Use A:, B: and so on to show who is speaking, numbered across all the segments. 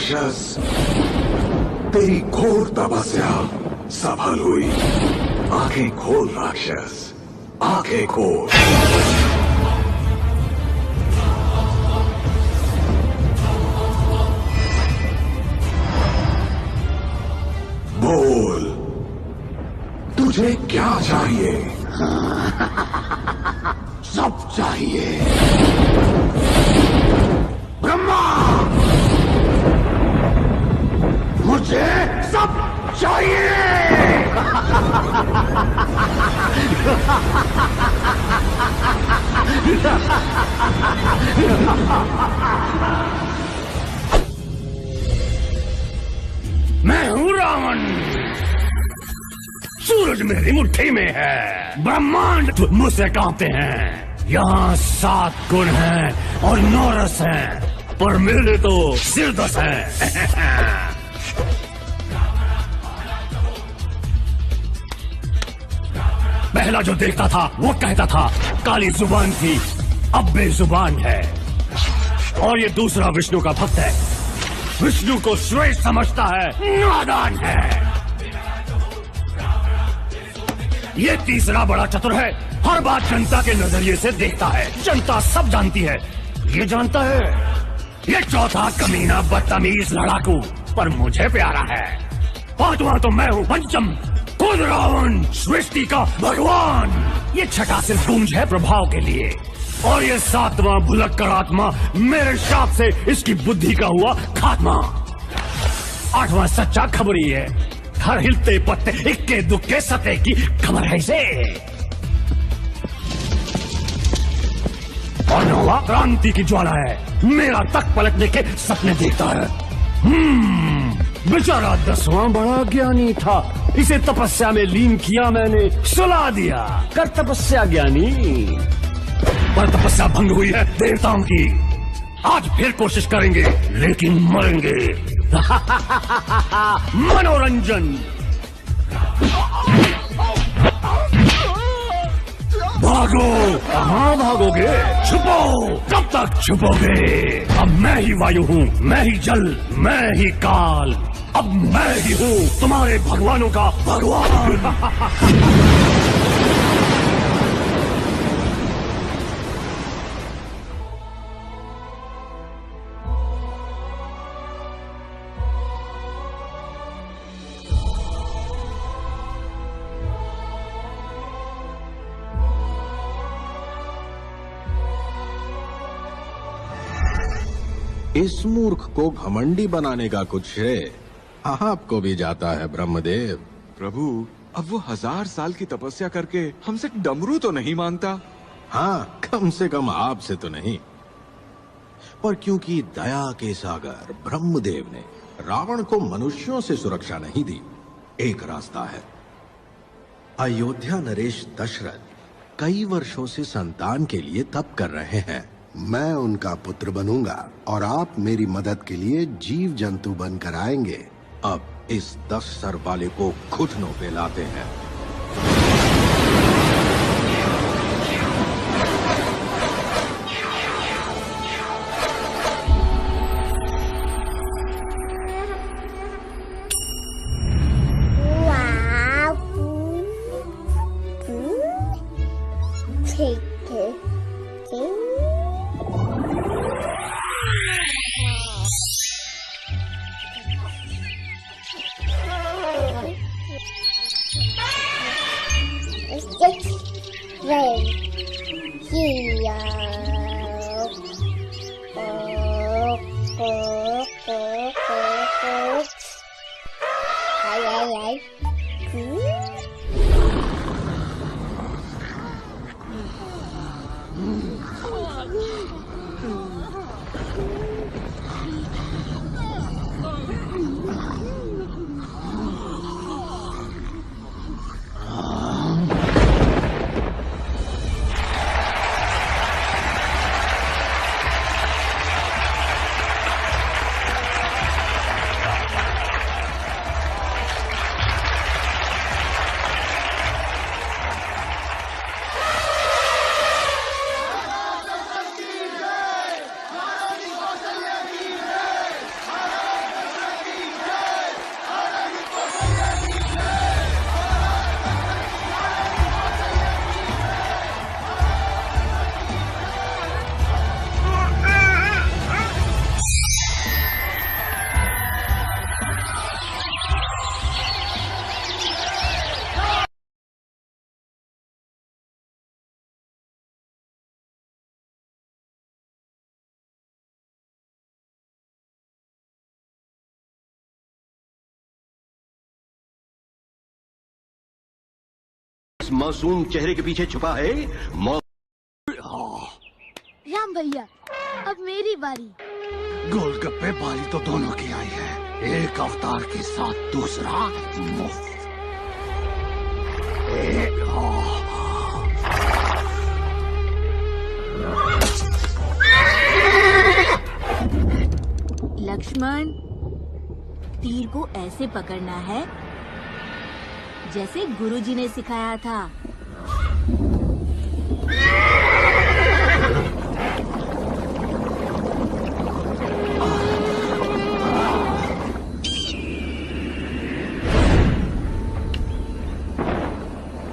A: राक्षस, तेरी घोर तपस्या सफल हुई। आंखें खोल राक्षस, आंखें खोल। बोल, तुझे क्या चाहिए?
B: सब चाहिए। ब्रह्मा, मुझे सब चाहिए। मैं हूं रावण। सूरज मेरी मुट्ठी में है, ब्रह्मांड मुझसे कांपते हैं। यहाँ 7 गुण हैं और 9 रस हैं, पर मेरे तो सिर 10 हैं। पहला जो देखता था वो कहता था काली जुबान थी, अब बेजुबान है। और ये दूसरा विष्णु का भक्त है, विष्णु को श्रेष्ठ समझता है, नादान है। ये तीसरा बड़ा चतुर है, हर बात जनता के नजरिए से देखता है, जनता सब जानती है, ये जानता है। ये चौथा कमीना बदतमीज लड़ाकू, पर मुझे प्यारा है। पांचवा तो मैं हूँ पंचम, खुद रावण, सृष्टि का भगवान। ये छठा सिर्फ गूंज है प्रभाव के लिए, और ये 7वां भुलक्कड़ आत्मा मेरे शाप से इसकी बुद्धि का हुआ खात्मा। 8वां सच्चा खबरी है, हर हिलते पत्ते इक्के दुक्के सते की खबर है इसे। और 9वां क्रांति की ज्वाला है, मेरा तक पलटने के सपने देखता है। बेचारा 10वां बड़ा ज्ञानी था, इसे तपस्या में लीन किया मैंने, सुला दिया, कर तपस्या ज्ञानी। पर तपस्या भंग हुई है देवताओं की, आज फिर कोशिश करेंगे लेकिन मरेंगे। मनोरंजन। भागो, कहाँ भागोगे? छुपो, कब तक छुपोगे? अब मैं ही वायु हूँ, मैं ही जल, मैं ही काल, अब मैं ही हूँ तुम्हारे भगवानों का भगवान।
C: इस मूर्ख को घमंडी बनाने का कुछ श्रेय आपको भी जाता है ब्रह्मदेव।
D: प्रभु, अब वो 1000 साल की तपस्या करके हमसे डमरू तो नहीं मांगता।
C: हाँ, कम से कम आपसे तो नहीं, पर क्योंकि दया के सागर ब्रह्मदेव ने रावण को मनुष्यों से सुरक्षा नहीं दी, एक रास्ता है। अयोध्या नरेश दशरथ कई वर्षों से संतान के लिए तप कर रहे हैं। मैं उनका पुत्र बनूंगा और आप मेरी मदद के लिए जीव जंतु बनकर आएंगे। अब इस 10 सर वाले को घुटनों पे लाते हैं।
E: इस मासूम चेहरे के पीछे छुपा है मौत।
F: राम भैया, अब मेरी बारी।
B: गोलगप्पे बारी तो दोनों की आई है, एक अवतार के साथ दूसरा मुफ्त।
F: लक्ष्मण, तीर को ऐसे पकड़ना है जैसे गुरुजी ने सिखाया था।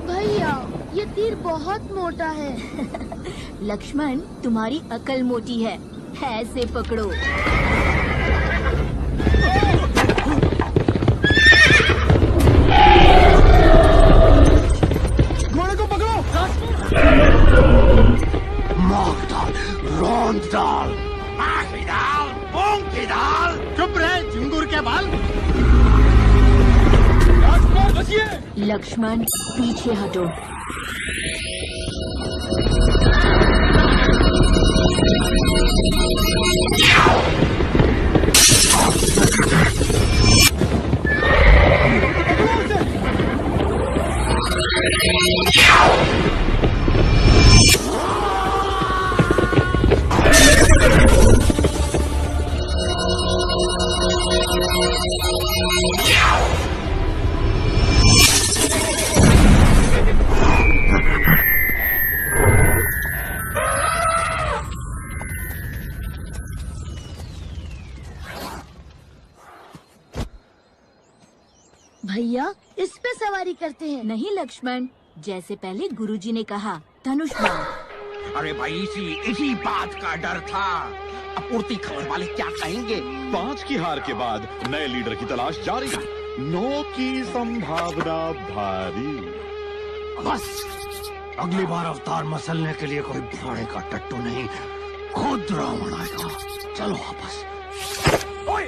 F: भैया, ये तीर बहुत मोटा है। लक्ष्मण, तुम्हारी अकल मोटी है, ऐसे पकड़ो।
B: घोड़े को पकड़ो। मार डाल, रौंद डाल, आखिरी डाल, मूंग की दाल। चुप रहे झिंगुर के बाल।
F: लक्ष्मण, पीछे हटो। भैया, इस पे सवारी करते हैं। नहीं लक्ष्मण, जैसे पहले गुरुजी ने कहा, धनुष बाण।
C: अरे भाई, इसी बात का डर था। अपूर्ति खबर वाले क्या कहेंगे?
G: 5 की हार के बाद नए लीडर की तलाश जारी। 9 की संभावना भारी।
B: बस, अगली बार अवतार मसलने के लिए कोई घोड़े का टट्टू नहीं, खुद रावण आएगा। चलो वापस। ओए!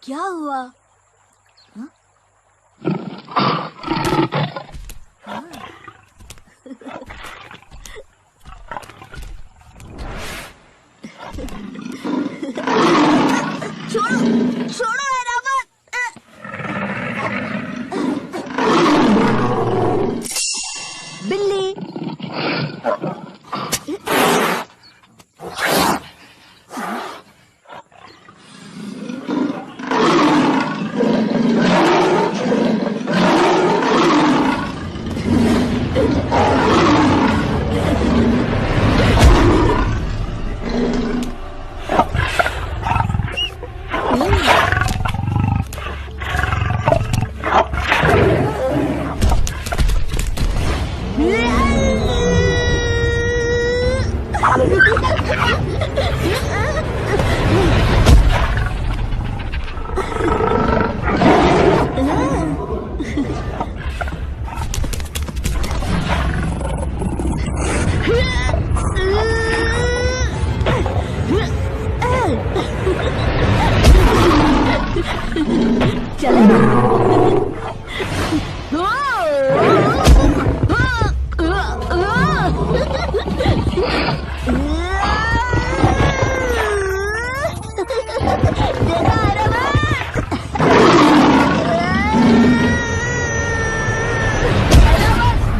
F: क्या हुआ? छोड़ो ऐरावत! बिल्ली!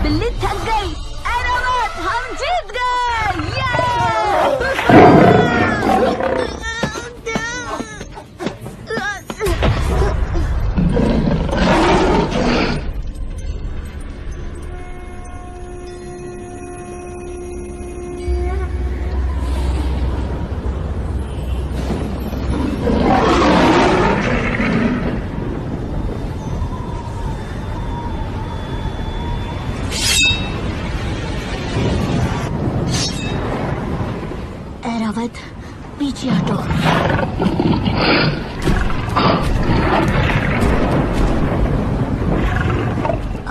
F: बिल्ली थक गई। ऐरावत, हम जीत गए। पीछे हटो।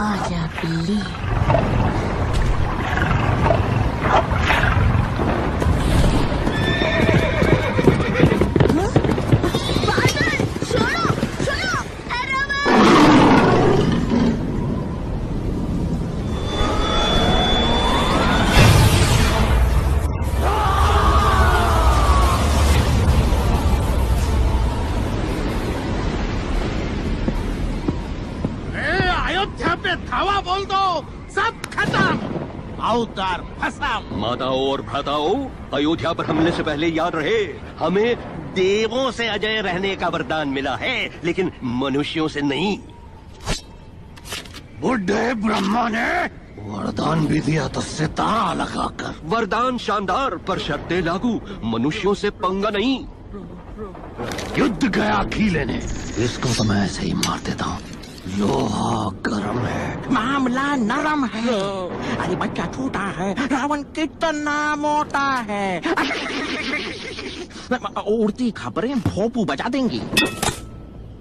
F: आजा बिल्ली।
C: अयोध्या पे धावा बोल दो, सब खत्म। अवतार फंसा।
E: माताओं और भ्राताओं, अयोध्या पर हमले से पहले याद रहे, हमें देवों से अजय रहने का वरदान मिला है, लेकिन मनुष्यों से नहीं।
B: बुढ़े ब्रह्मा ने वरदान भी दिया तो सितारा लगाकर।
E: वरदान शानदार, पर शर्तें लागू। मनुष्यों से पंगा नहीं।
B: युद्ध गया घी लेने, इसको तो मैं ऐसे ही मार देता हूँ। लोहा गर्म है,
H: मामला नरम है। अरे बच्चा छोटा है, रावण कितना मोटा है। उड़ती खबरें भोपू बजा देंगी।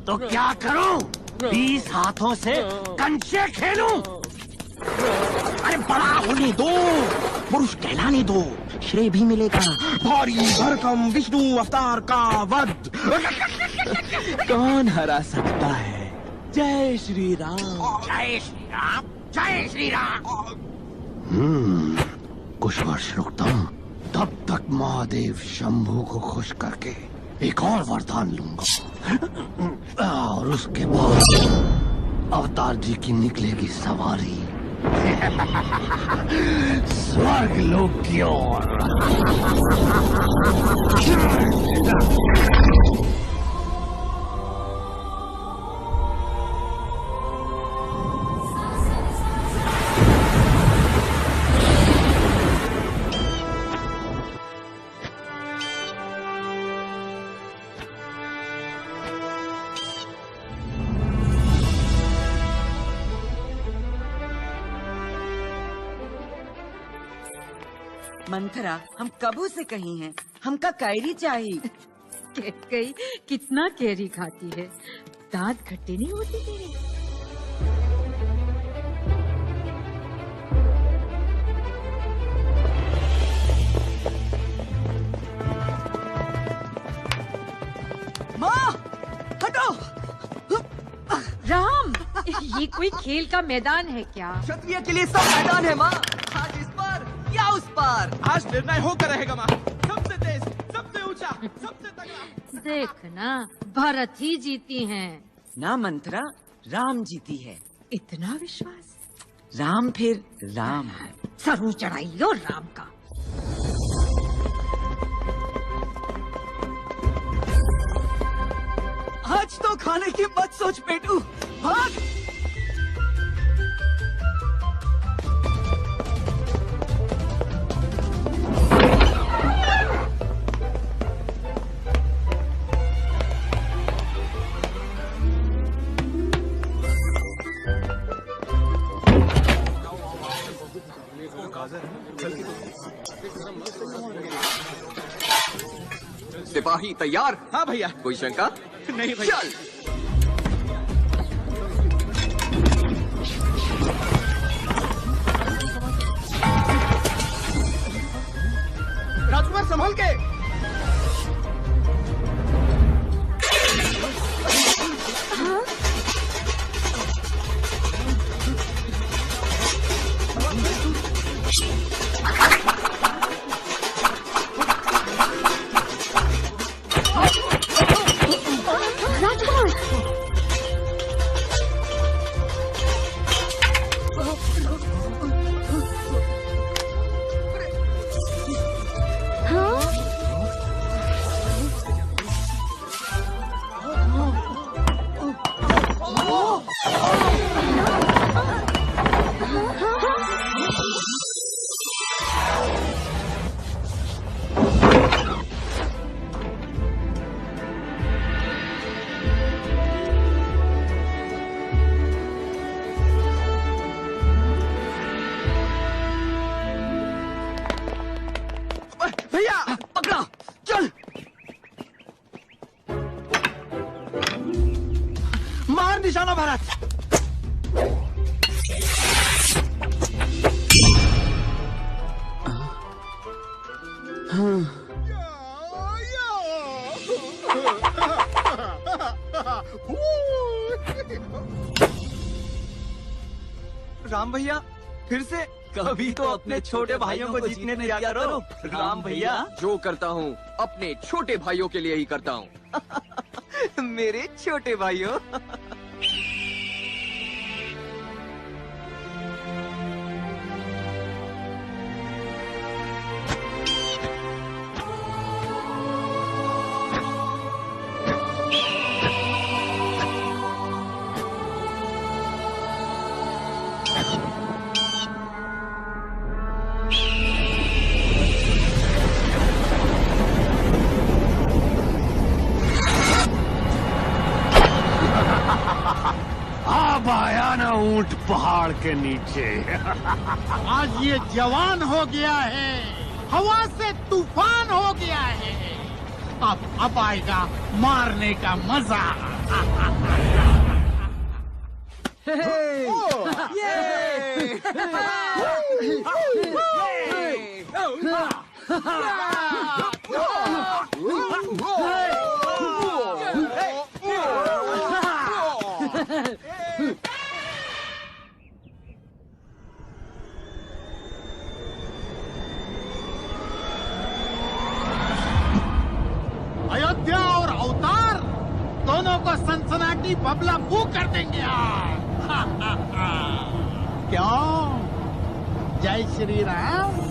B: तो क्या करूं? 20 हाथों से कंचे खेलूं?
H: अरे बड़ा होने दो, पुरुष कहलाने दो, श्रेय भी मिलेगा। भारी भरकम विष्णु अवतार का वध कौन हरा सकता है? जय श्री राम।
B: जय श्री राम, जय श्री राम। कुछ वर्ष रुकता हूँ, तब तक महादेव शंभू को खुश करके एक और वरदान लूंगा, और उसके बाद अवतार जी की निकलेगी सवारी स्वर्ग लोक की ओर।
I: मंथरा, हम कबू से कहीं हैं, हमका कैरी चाहिए।
J: कई कितना कैरी खाती है, दांत खट्टे नहीं होते तेरे?
I: माँ, हटो।
J: राम, ये कोई खेल का मैदान है क्या?
I: क्षत्रिय के लिए सब मैदान है माँ। आज इस पर या उस पर।
H: आज निर्णय होकर रहेगा माँ। सबसे तेज, सबसे ऊंचा, सबसे तगड़ा।
J: देखना, भरत ही जीती हैं।
I: ना मंथरा, राम जीती है।
J: इतना विश्वास?
I: राम फिर राम।
J: सरू चढ़ाइयो राम का।
I: आज तो खाने की मत सोच पेटू, भाग।
D: सिपाही तैयार?
H: हाँ भैया।
D: कोई शंका?
H: नहीं भैया।
D: चल।
H: राजकुमार संभल के।
F: राजकुमार,
I: राम भैया फिर से कभी तो अपने छोटे भाइयों को जीतने दिया करो। राम भैया
K: जो करता हूँ अपने छोटे भाइयों के लिए ही करता हूँ।
I: मेरे छोटे भाइयों।
B: अब आया ना ऊंट पहाड़ के नीचे।
L: आज ये जवान हो गया है, हवा से तूफान हो गया है। अब आएगा मारने का मजा। अयोध्या और अवतार दोनों को सनसनाटी बबला मुंह कर देंगे आज। क्यों? जय श्री राम।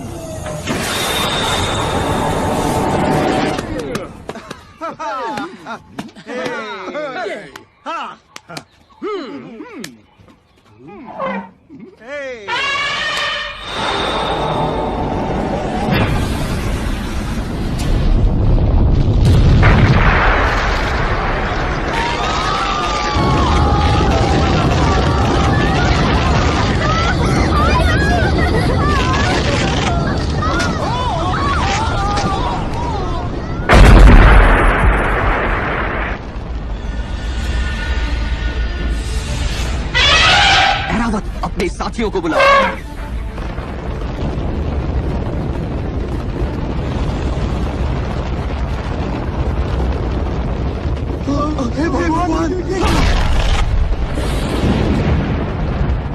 K: अपने साथियों को बुलाओ।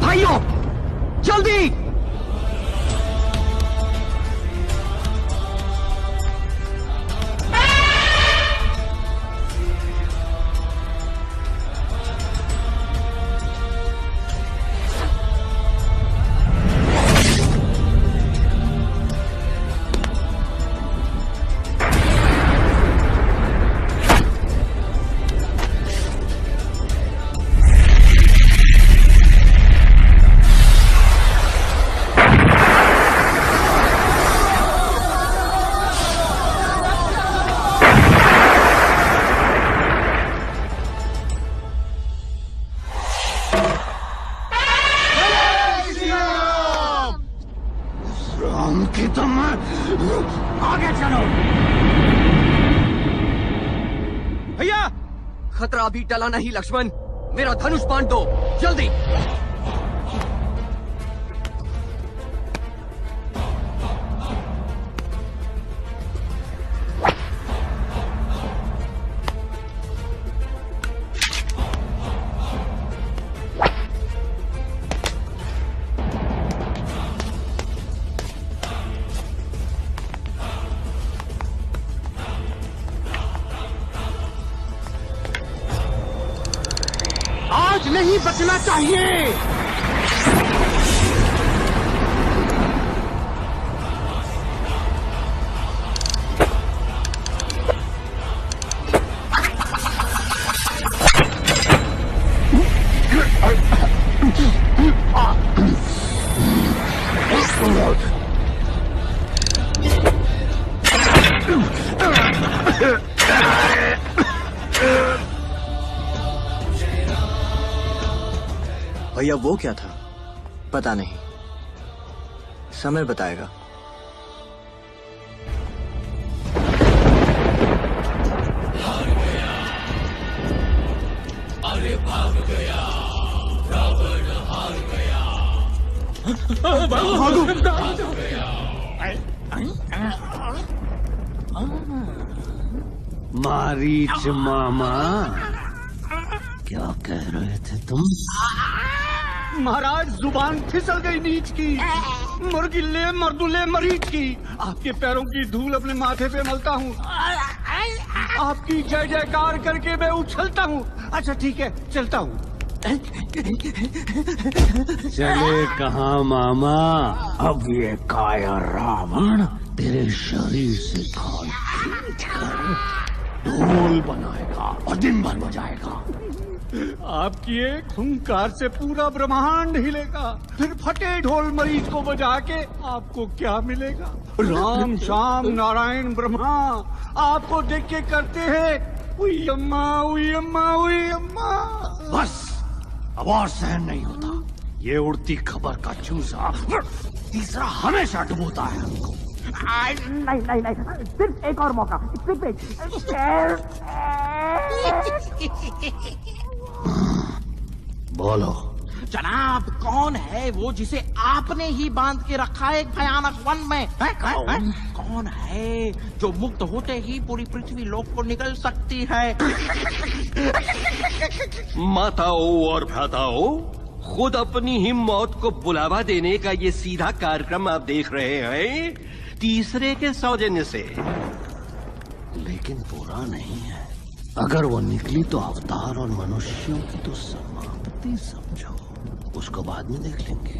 K: भाइयों जल्दी।
B: आगे चलो।
K: भैया खतरा अभी टला नहीं लक्ष्मण, मेरा धनुष बाण दो जल्दी।
L: आज नहीं बचना चाहिए।
I: भैया वो क्या था पता नहीं, समय बताएगा।
M: अरे भाग गया, रावण हार गया। भाग गया।
B: मारीच मामा क्या कह रहे थे तुम?
L: महाराज जुबान फिसल गई नीच की, मुर्गिल्ले मर्दुल्ले मरीज की। आपके पैरों की धूल अपने माथे पे मलता हूँ, आपकी जय जयकार करके मैं उछलता हूँ। अच्छा ठीक है, चलता हूँ।
B: चले कहाँ मामा? अब ये काया रावण तेरे शरीर से खाल खींच कर ढोल बनाएगा और दिन भर बजाएगा।
L: आपकी एक हुंकार से पूरा ब्रह्मांड हिलेगा। फिर फटे ढोल मरीज को बजा के आपको क्या मिलेगा? राम श्याम नारायण ब्रह्मा आपको देख के करते हैं उई अम्मा उई अम्मा उई अम्मा।
B: बस अब और सहन नहीं होता। ये उड़ती खबर का चूसा तीसरा हमेशा डुबोता है हमको।
H: नहीं नहीं नहीं, सिर्फ एक और मौका, सिर्फ एक।
B: बोलो
H: जनाब, कौन है वो जिसे आपने ही बांध के रखा है एक भयानक वन में? कौन है जो मुक्त होते ही पूरी पृथ्वी लोक को निकल सकती है?
E: माताओं और भ्राताओं, खुद अपनी ही मौत को बुलावा देने का ये सीधा कार्यक्रम आप देख रहे हैं तीसरे के सौजन्य से।
B: लेकिन बुरा नहीं है। अगर वो निकली तो अवतार और मनुष्यों की तो समाप्ति समझो, उसको बाद में देख लेंगे।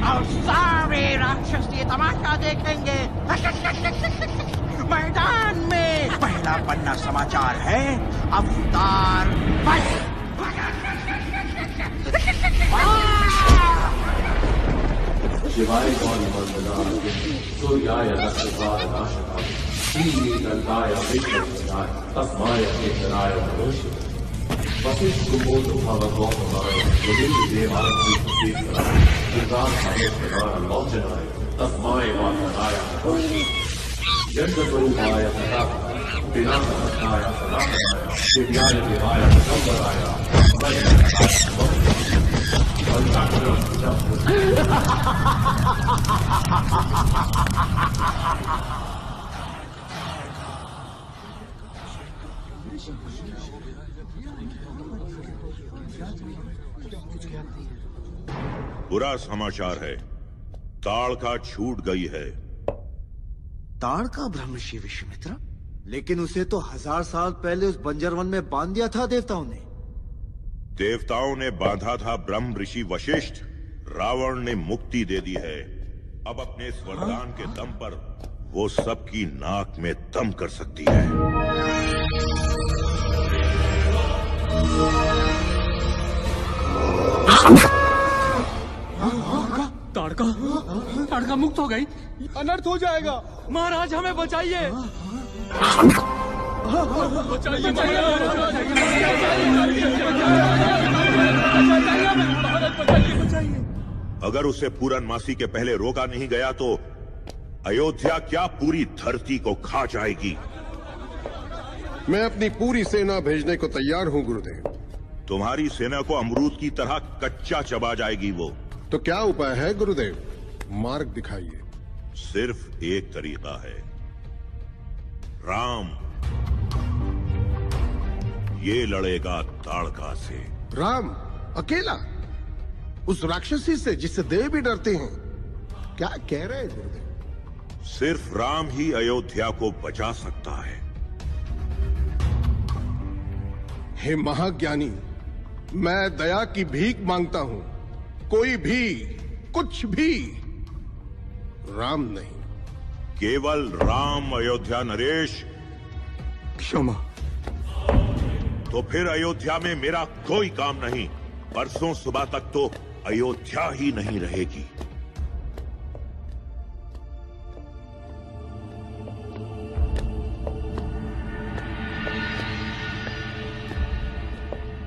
H: और सारे राक्षस ये तमाशा देखेंगे। मैदान में पहला पन्ना समाचार है, अवतार
M: शिवाय गौरी सूर्याय नक्षत्राय नाशकाय श्रीनीलकाय विष्णुपदाय तस्माय केतनाय मनुष्य वशिष्ठ कुबोध भवगोपमाय देवाय कीर्तनाय दुर्गाय लोचनाय तस्माय वासनाय मनुष्य यज्ञस्वरूपाय सदा विनाशनाय सनातनाय दिव्याय देवाय दिगंबराय
G: बुरा समाचार है, ताड़का छूट गई है।
N: ताड़का ब्रह्मर्षि विश्वामित्र? लेकिन उसे तो 1000 साल पहले उस बंजर वन में बांध दिया था देवताओं ने।
G: देवताओं ने बांधा था ब्रह्म ऋषि वशिष्ठ, रावण ने मुक्ति दे दी है। अब अपने इस वरदान के दम पर वो सबकी नाक में दम कर सकती है।
K: ताड़का मुक्त हो गई।
L: अनर्थ हो जाएगा।
K: महाराज हमें बचाइए।
G: अगर उसे पूरनमासी के पहले रोका नहीं गया तो अयोध्या क्या पूरी धरती को खा जाएगी।
O: मैं अपनी पूरी सेना भेजने को तैयार हूं गुरुदेव।
G: तुम्हारी सेना को अमरूद की तरह कच्चा चबा जाएगी वो।
O: तो क्या उपाय है गुरुदेव? मार्ग दिखाइए।
G: सिर्फ एक तरीका है, राम ये लड़ेगा ताड़का से।
O: राम अकेला? उस राक्षसी से जिससे देव भी डरते हैं? क्या कह रहे हैं गुरुदेव?
G: सिर्फ राम ही अयोध्या को बचा सकता है।
O: हे महाज्ञानी, मैं दया की भीख मांगता हूं। कोई भी, कुछ भी, राम नहीं।
G: केवल राम अयोध्या नरेश।
D: क्षमा।
G: तो फिर अयोध्या में मेरा कोई काम नहीं। परसों सुबह तक तो अयोध्या ही नहीं रहेगी।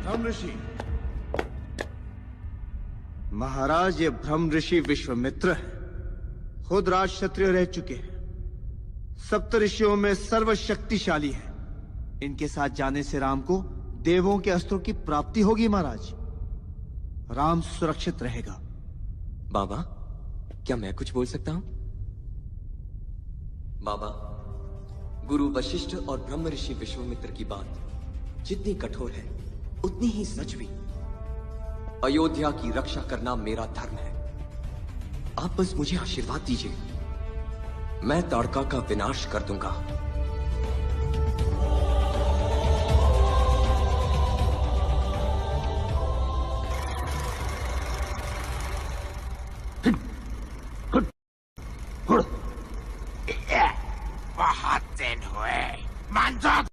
N: ब्रह्म ऋषि महाराज, ये ब्रह्म ऋषि विश्वामित्र है। खुद राज क्षत्रिय रह चुके हैं, सप्तऋषियों में सर्वशक्तिशाली है। इनके साथ जाने से राम को देवों के अस्त्रों की प्राप्ति होगी महाराज। राम सुरक्षित रहेगा।
K: बाबा, क्या मैं कुछ बोल सकता हूं? बाबा, गुरु वशिष्ठ और ब्रह्म ऋषि विश्वामित्र की बात जितनी कठोर है उतनी ही सच भी। अयोध्या की रक्षा करना मेरा धर्म है। आप बस मुझे आशीर्वाद दीजिए, मैं ताड़का का विनाश कर दूंगा।
O: बहुत दिन हुए, मान जाओ।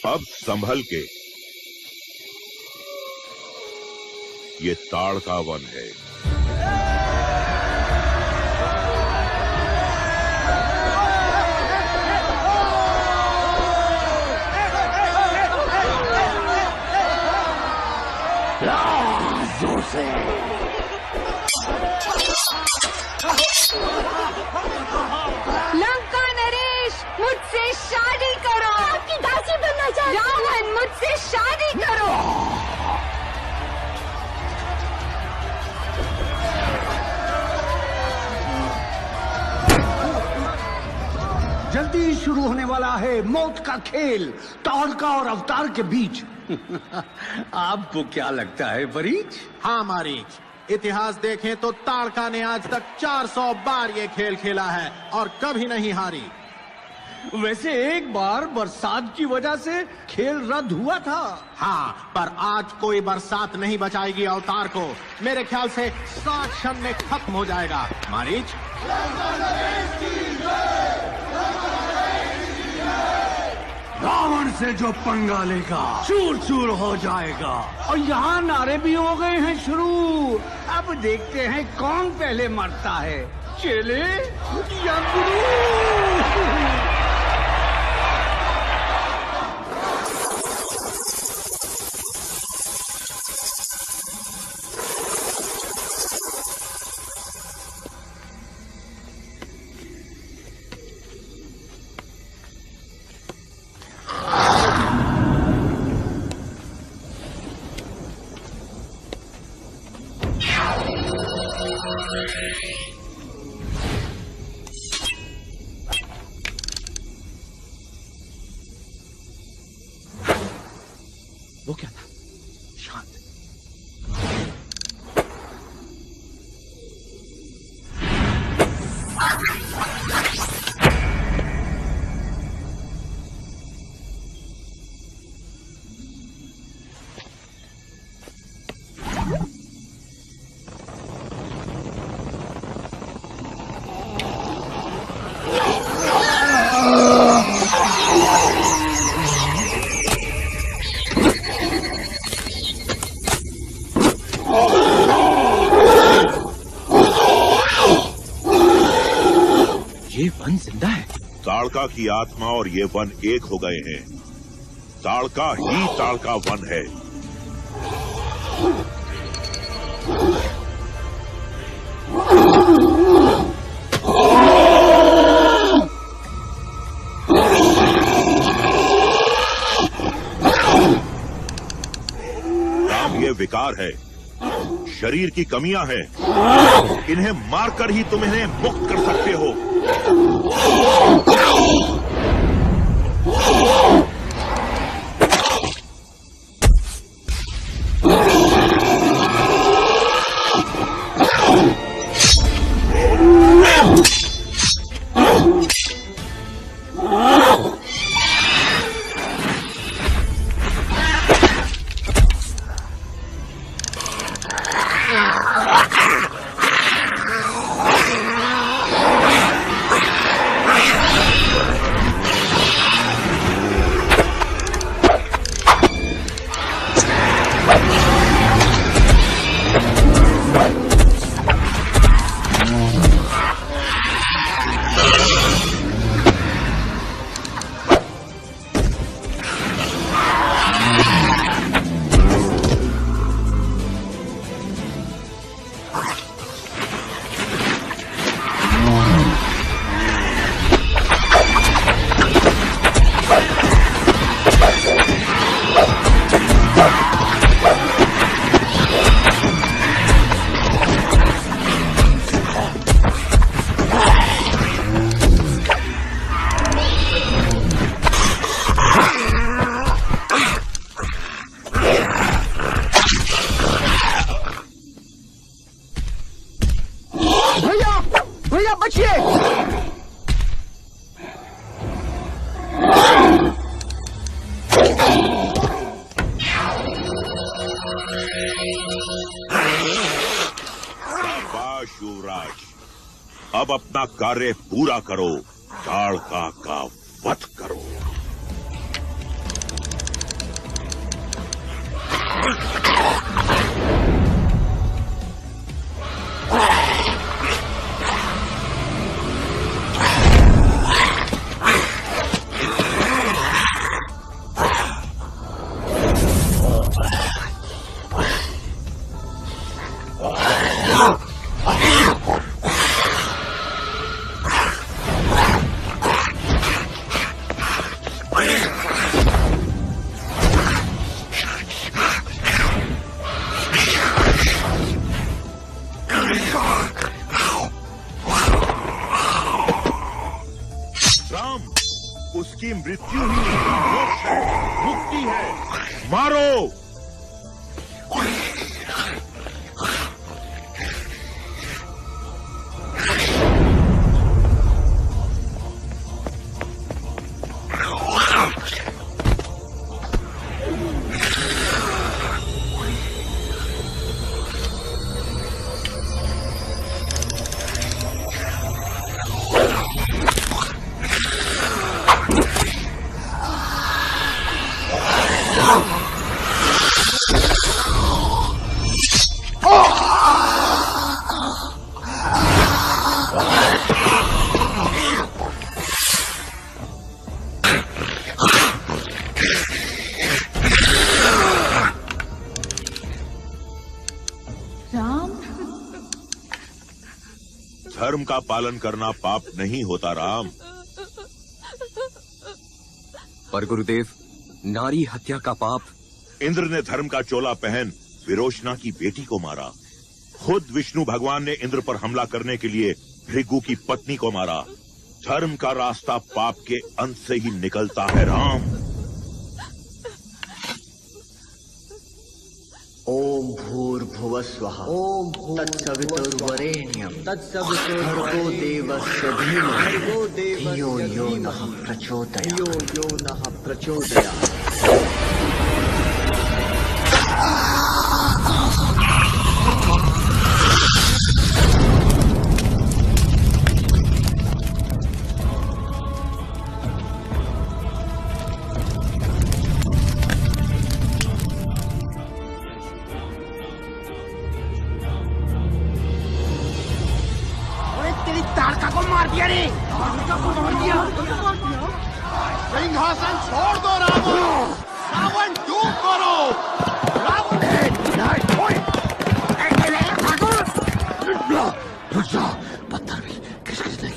G: अब संभल के, ये ताड़का वन है।
B: जोर से
J: लंका नरेश, मुझसे शादी करो।
F: आपकी दासी बनना चाहती हूँ।
J: रावण, मुझसे शादी करो।
L: जल्दी शुरू होने वाला है मौत का खेल ताड़का और अवतार के बीच। आपको क्या लगता है परीच?
C: हाँ मारीच, इतिहास देखें तो ताड़का ने आज तक 400 बार ये खेल खेला है और कभी नहीं हारी।
L: वैसे एक बार बरसात की वजह से खेल रद्द हुआ था।
C: हाँ, पर आज कोई बरसात नहीं बचाएगी अवतार को। मेरे ख्याल से 7 क्षण में खत्म हो जाएगा। मारीच,
B: रावण से जो पंगा लेगा चूर चूर हो जाएगा।
L: और यहाँ नारे भी हो गए हैं शुरू। अब देखते हैं कौन पहले मरता है, चेले या गुरु।
H: वो क्या था? शांत। ये वन जिंदा है।
G: ताड़का की आत्मा और ये वन एक हो गए हैं। ताड़का ही ताड़का वन है। काम ये विकार है, शरीर की कमियां हैं। इन्हें मारकर ही तुम इन्हें मुक्त कर सकते हो। शाबाश युवराज, अब अपना कार्य पूरा करो, ताड़का का वध करो। उसकी मृत्यु ही मोक्ष है, मुक्ति है। मारो। धर्म का पालन करना पाप नहीं होता राम।
K: पर गुरुदेव, नारी हत्या का पाप।
G: इंद्र ने धर्म का चोला पहन विरोचना की बेटी को मारा। खुद विष्णु भगवान ने इंद्र पर हमला करने के लिए भृगु की पत्नी को मारा। धर्म का रास्ता पाप के अंत से ही निकलता है राम।
P: ओम भूर्भुवः स्वः। ओम तत्सवितुर्वरेण्यं भर्गो देवस्य धीमहि धियो यो नः प्रचोदयात्।
O: सिंहासन छोड़ दो रावण, रावण दूर करो। रावण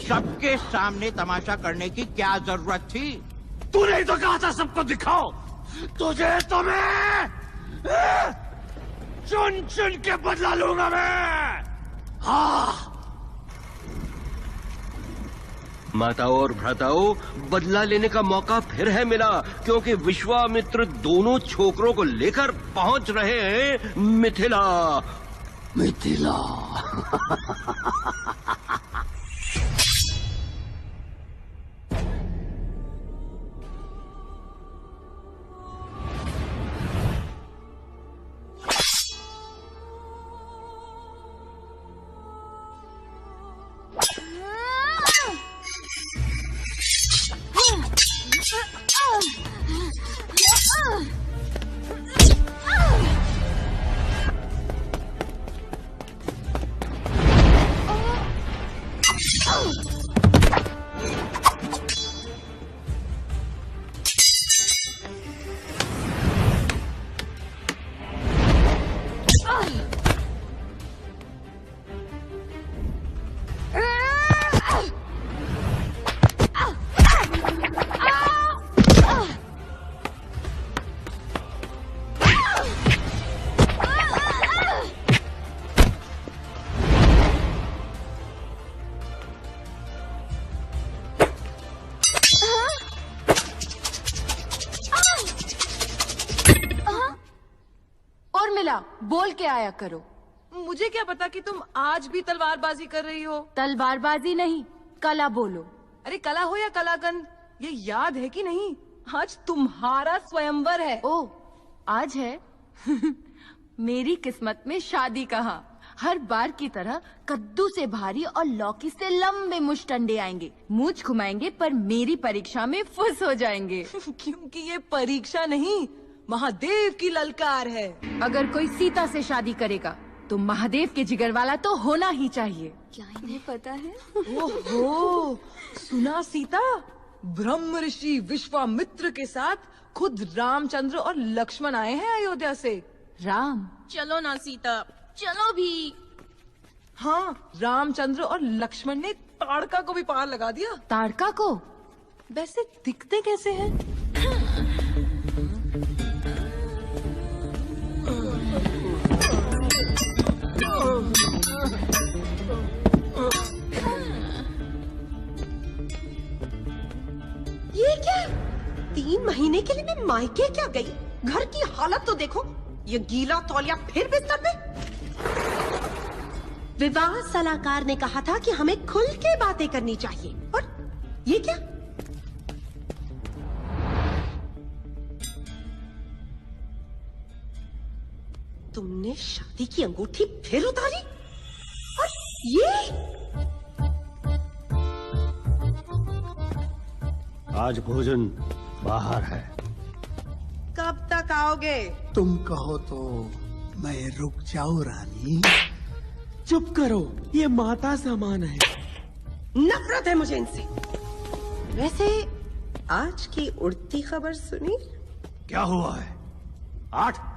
H: सबके सामने तमाशा करने की क्या जरूरत थी?
B: तूने ही तो कहा था सबको दिखाओ। तुझे तो मैं चुन चुन के बदला लूंगा मैं। हाँ,
E: माताओं और भ्राताओं, बदला लेने का मौका फिर है मिला, क्योंकि विश्वामित्र दोनों छोकरों को लेकर पहुंच रहे हैं मिथिला।
B: मिथिला।
F: क्या बोल के आया करो।
Q: मुझे क्या पता कि तुम आज भी तलवारबाजी कर रही हो।
F: तलवारबाजी नहीं, कला बोलो।
Q: अरे कला हो या कलागन, ये याद है कि नहीं, आज तुम्हारा स्वयंवर है।
F: ओ, आज है? मेरी किस्मत में शादी कहाँ। हर बार की तरह कद्दू से भारी और लौकी से लंबे मुश्तंडे आएंगे, मूंछ घुमाएंगे, पर मेरी परीक्षा में फुस हो जाएंगे।
Q: क्योंकि ये परीक्षा नहीं, महादेव की ललकार है।
F: अगर कोई सीता से शादी करेगा तो महादेव के जिगर वाला तो होना ही चाहिए।
Q: क्या इन्हें पता है? ओहो, सुना सीता, ब्रह्म ऋषि विश्वामित्र के साथ खुद रामचंद्र और लक्ष्मण आए हैं अयोध्या से।
F: राम?
Q: चलो ना सीता, चलो भी। हाँ, रामचंद्र और लक्ष्मण ने ताड़का को भी पार लगा दिया।
F: ताड़का को?
Q: वैसे दिखते कैसे हैं?
R: ये क्या? 3 महीने के लिए मैं मायके क्या गई? घर की हालत तो देखो, ये गीला तौलिया फिर बिस्तर पे। विवाह सलाहकार ने कहा था कि हमें खुल के बातें करनी चाहिए, और ये क्या? तुमने शादी की अंगूठी फिर उतारी? और ये?
B: आज भोजन बाहर है।
R: कब तक आओगे?
L: तुम कहो तो मैं रुक जाऊं रानी। चुप करो, ये माता समान है।
R: नफरत है मुझे इनसे। वैसे आज की उड़ती खबर सुनी?
B: क्या हुआ है? 8?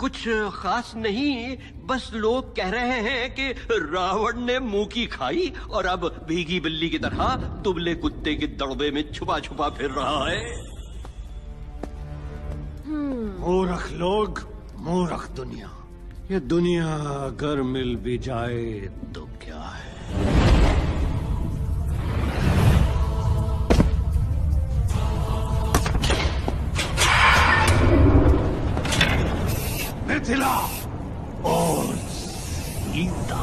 E: कुछ खास नहीं, बस लोग कह रहे हैं कि रावण ने मुंह की खाई और अब भीगी बिल्ली की तरह दुबले कुत्ते के दड़बे में छुपा छुपा फिर रहा है।
B: मूर्ख लोग, मूर्ख दुनिया। ये दुनिया अगर मिल भी जाए तो क्या है? मिथिला और सीता।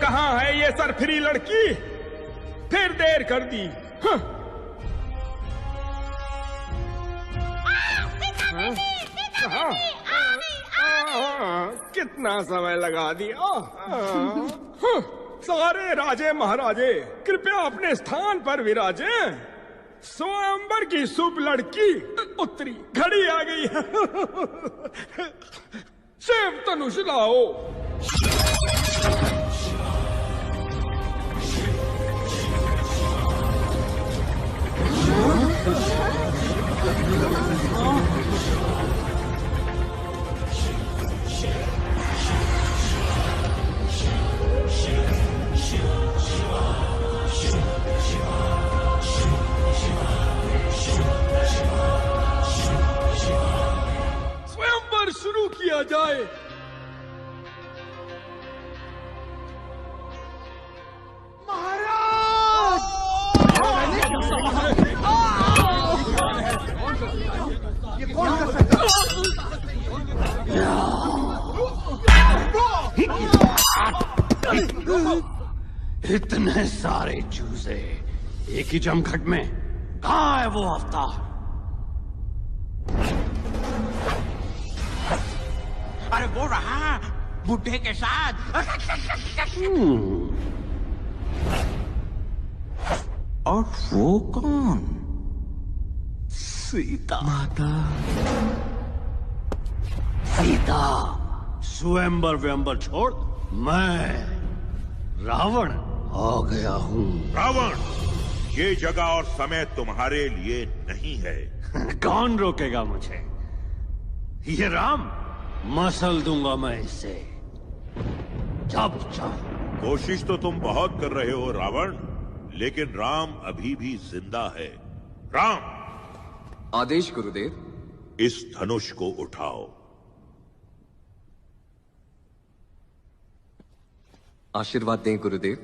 S: कहाँ है ये सरफिरी लड़की? फिर देर कर दी। कितना समय लगा दिया। सारे राजे महाराजे कृपया अपने स्थान पर विराजे। स्वयंवर की शुभ लड़की उत्तरी घड़ी आ गई है। शिव धनुष लाओ। स्वयंवर शुरू किया जाए।
O: ये कौन कर सकता
B: इतने सारे चूजे एक ही जमघट में, कहाँ है वो अवतार?
H: अरे वो रहा बुढ़े के साथ। और वो कौन?
B: सीता।
H: माता
B: सीता। स्वयंवर व्यंबर छोड़, मैं रावण आ गया हूँ।
G: रावण, ये जगह और समय तुम्हारे लिए नहीं है।
B: कौन रोकेगा मुझे? ये राम, मसल दूंगा मैं इसे जब चाहूं।
G: कोशिश तो तुम बहुत कर रहे हो रावण, लेकिन राम अभी भी जिंदा है। राम,
K: आदेश गुरुदेव।
G: इस धनुष को उठाओ।
K: आशीर्वाद दें गुरुदेव।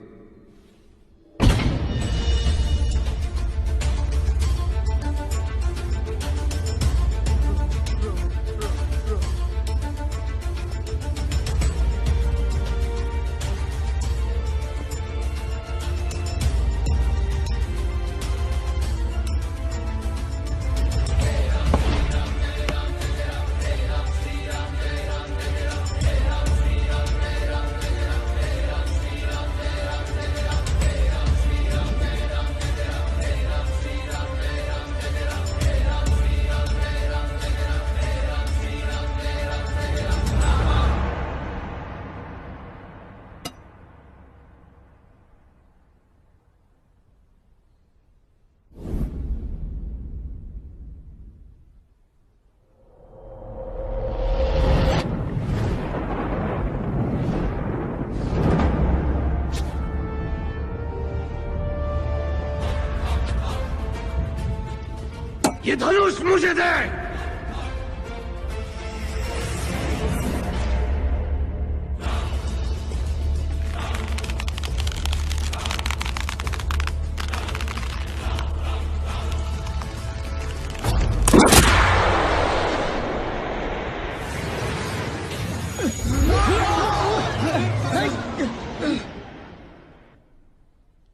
B: ये धनुष मुझे दे।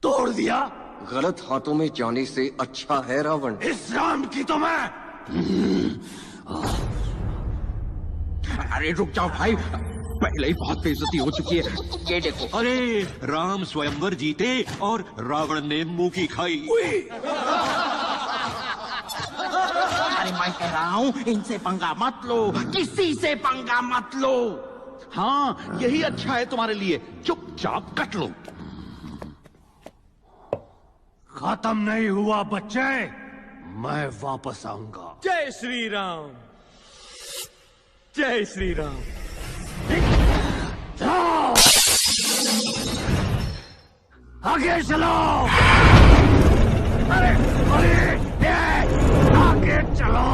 B: तोड़ दिया।
K: गलत हाथों में जाने से अच्छा है रावण।
B: इस राम की तो मैं।
H: अरे रुक जाओ भाई, पहले ही बहुत बेइज्जती हो चुकी है। ये देखो।
E: अरे राम स्वयंवर जीते और रावण ने मुंह की खाई।
H: अरे मैं कह रहा हूँ इनसे पंगा मत लो, किसी से पंगा मत लो। हाँ यही अच्छा है तुम्हारे लिए, चुपचाप कट लो।
B: खत्म नहीं हुआ बच्चे, मैं वापस आऊंगा।
S: जय श्री राम, जय श्री राम।
B: आगे चलो। अरे आगे चलो।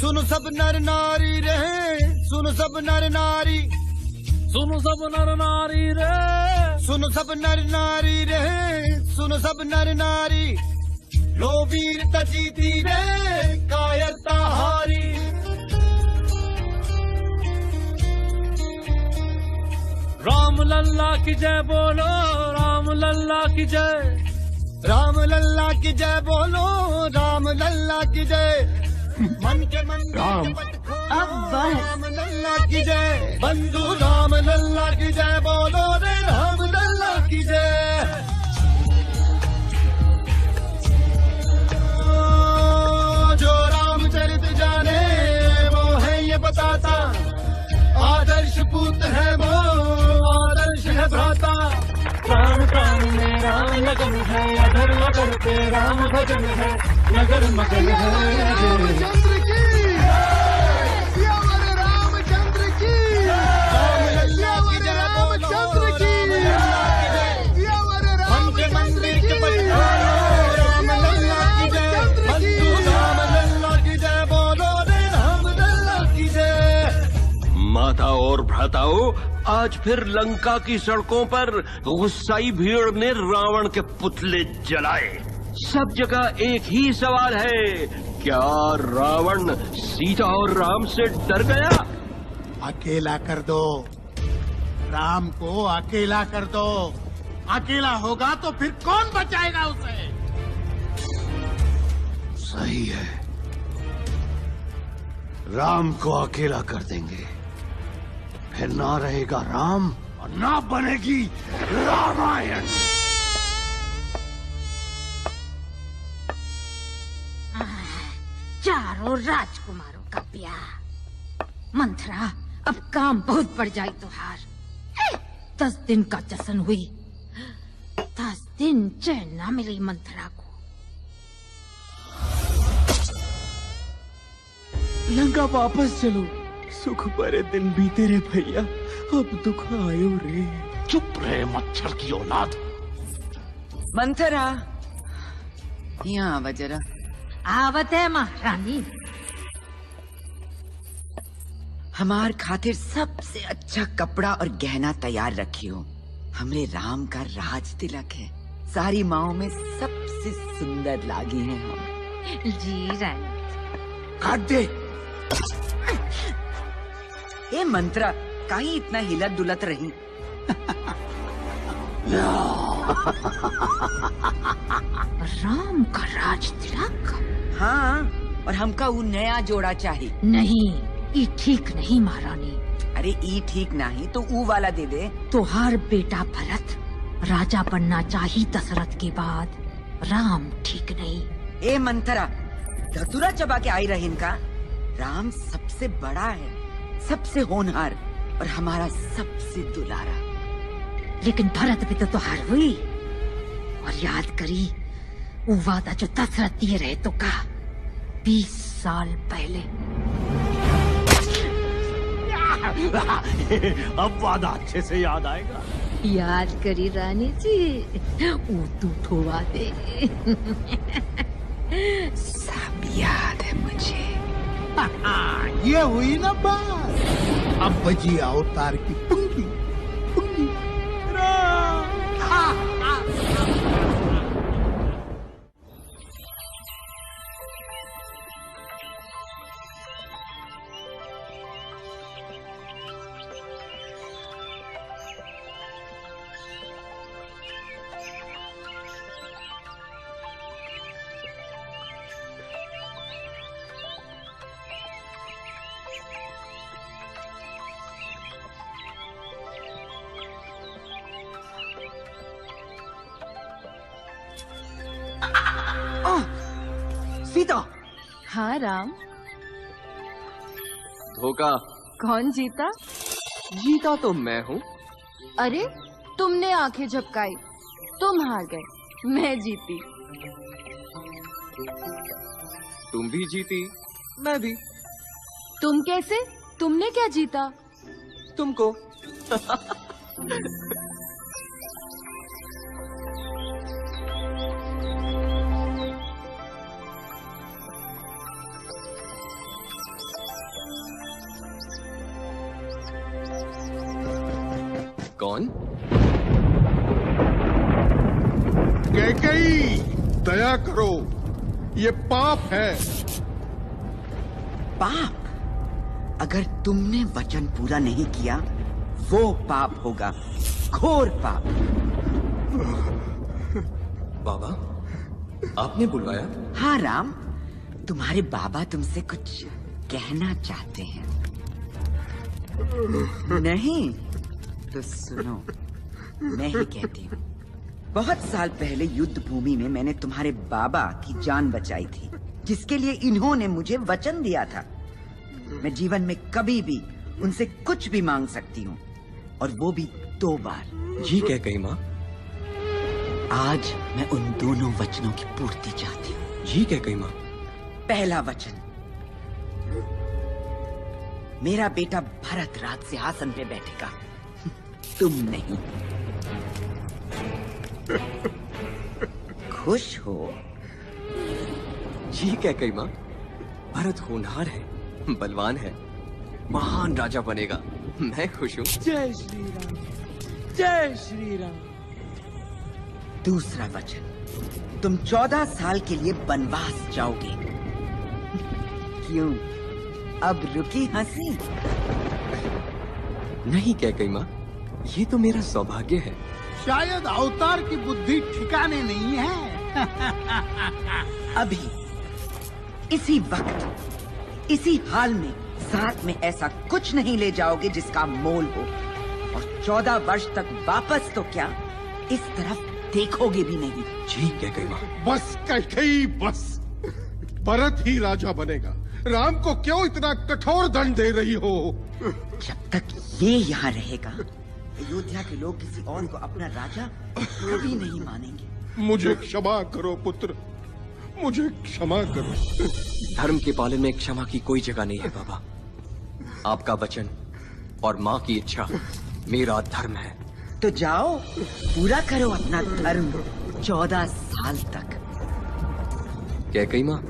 T: सुनो सब नर नारी रहे, सुनो सब नर नारी, सुनो सब नर नारी रे, सुनो सब नर नारी रहे, सुनो सब नर नारी। लो वीरता जीती रे, कायरता हारी। राम लल्ला की जय बोलो, राम लल्ला की जय, राम लल्ला की जय बोलो, राम लल्ला की जय। मन के मन
B: राम
T: अब राम लल्ला की जय, बंधु राम लल्ला की जय बोलो रे, राम लल्ला की जय। जो रामचरित जाने वो है ये बताता, आदर्श पुत्र है वो, आदर्श है भ्राता। प्राण प्राण में राम लगन है, अगर अगर पे राम भजन है, नगर मगन है। रामचंद्र की, सियावर रामचंद्र की, सियावर रामचंद्र की, सियावर राम के मंदिर के पटवारो, राम लल्ला की जय, बंधु राम लल्ला की जय बोलो रे, राम लल्ला की जय।
E: माता और भ्राताओं, आज फिर लंका की सड़कों पर गुस्साई भीड़ ने रावण के पुतले जलाए। सब जगह एक ही सवाल है, क्या रावण सीता और राम से डर गया?
O: अकेला कर दो, राम को अकेला कर दो। अकेला होगा तो फिर कौन बचाएगा उसे?
B: सही है, राम को अकेला कर देंगे, फिर ना रहेगा राम और ना बनेगी रामायण।
J: चारों राजकुमारों का ब्याह। मंथरा, अब काम बहुत बढ़ जाए तुहार। 10 दिन का जश्न हुई, 10 दिन चैन ना मिली मंथरा को।
D: लंका वापस चलो, सुख भरे दिन बीते रे भैया, अब दुख आयो रे।
B: चुप रहे मच्छर की औलाद।
U: मंथरा, यहाँ आवा जरा।
J: आवत है महारानी।
U: हमार खातिर सबसे अच्छा कपड़ा और गहना तैयार रखी हो। हमरे राम का राज तिलक है, सारी माओं में सबसे सुंदर लागी हैं हम।
J: जी रानी।
U: काट दे। ए मंत्रा, काहे इतना हिलत डुलत रही?
J: राम का राज तिलक?
U: हाँ, और हमका वो नया जोड़ा चाहिए।
J: नहीं, ये ठीक नहीं महारानी।
U: अरे ई ठीक नहीं तो ऊ वाला दे दे।
J: तुहार बेटा भरत राजा बनना चाहिए दशरथ के बाद, राम ठीक नहीं।
U: ए मंथरा, धतुरा चबा के आई रही इनका। राम सबसे बड़ा है, सबसे होनहार, और हमारा सबसे दुलारा।
J: लेकिन भरत भी तो हार हुई। और याद करी वो वादा जो दशरथ दिए रहे तो कहा 20 साल पहले।
B: अब वादा अच्छे से याद आएगा।
J: याद करी रानी जी, वो तू वादे
U: सब याद है मुझे।
O: ये हुई ना बात। अब बजी अवतार की पुंगी पुंगी।
U: सीता।
F: हाँ राम।
K: धोखा।
F: कौन जीता?
K: जीता तो मैं हूँ।
F: अरे तुमने आंखें झपकाई, तुम हार गए, मैं जीती।
K: तुम भी जीती, मैं भी।
F: तुम कैसे? तुमने क्या जीता?
K: तुमको। कौन?
T: कैकेयी, दया करो, ये पाप है।
U: पाप? अगर तुमने वचन पूरा नहीं किया वो पाप होगा, घोर पाप।
K: बाबा, आपने बुलवाया?
U: हाँ राम, तुम्हारे बाबा तुमसे कुछ कहना चाहते हैं। नहीं तो सुनो, मैं ही कहती हूँ। बहुत साल पहले युद्ध भूमि में मैंने तुम्हारे बाबा की जान बचाई थी, जिसके लिए इन्होंने मुझे वचन दिया था। मैं जीवन में कभी भी उनसे कुछ भी मांग सकती हूँ, और वो भी 2 बार।
K: जी कैकेयी माँ।
U: आज मैं उन दोनों वचनों की पूर्ति चाहती हूँ।
K: जी कैकेयी माँ।
U: पहला वचन, मेरा बेटा भरत राज सिंहासन पे बैठेगा, तुम नहीं। खुश हो?
K: जी कैकेयी माँ। भरत होनहार है, बलवान है, महान राजा बनेगा, मैं खुश हूँ।
D: जय श्री राम, जय श्री राम।
U: दूसरा वचन, तुम 14 साल के लिए वनवास जाओगे। क्यों, अब रुकी हंसी?
K: नहीं कैकेयी माँ, ये तो मेरा सौभाग्य है।
O: शायद अवतार की बुद्धि ठिकाने नहीं है।
U: अभी इसी वक्त इसी हाल में साथ में ऐसा कुछ नहीं ले जाओगे जिसका मोल हो, और 14 वर्ष तक वापस तो क्या, इस तरफ देखोगे भी नहीं।
K: जी कैकेयी माँ।
T: बस कैकेयी बस, भरत ही राजा बनेगा। राम को क्यों इतना कठोर दंड दे रही हो?
U: जब तक ये यहाँ रहेगा, अयोध्या के लोग किसी और को अपना राजा कभी नहीं मानेंगे।
T: मुझे क्षमा करो पुत्र, मुझे क्षमा करो।
K: धर्म के पालन में क्षमा की कोई जगह नहीं है बाबा। आपका वचन और माँ की इच्छा मेरा धर्म है।
U: तो जाओ, पूरा करो अपना धर्म 14 साल तक।
K: कैकेयी माँ।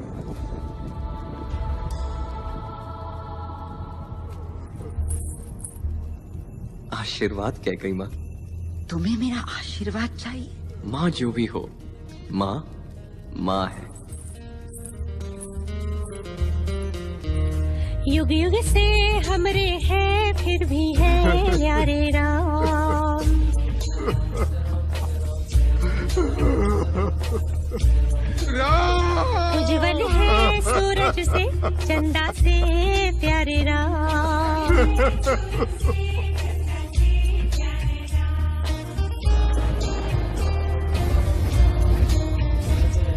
K: आशीर्वाद कैकेयी माँ।
U: तुम्हें मेरा आशीर्वाद चाहिए?
K: माँ जो भी हो, माँ माँ है।
A: युग युग से हमरे हैं, फिर भी है प्यारे राम। उज्जवल है सूरज से, चंदा से प्यारे राम।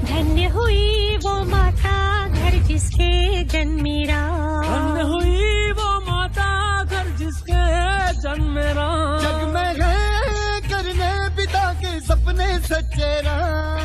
A: धन्य हुई वो माता घर जिसके जन्मी राम।
D: धन्य हुई वो माता घर जिसके
T: सच्चे राम।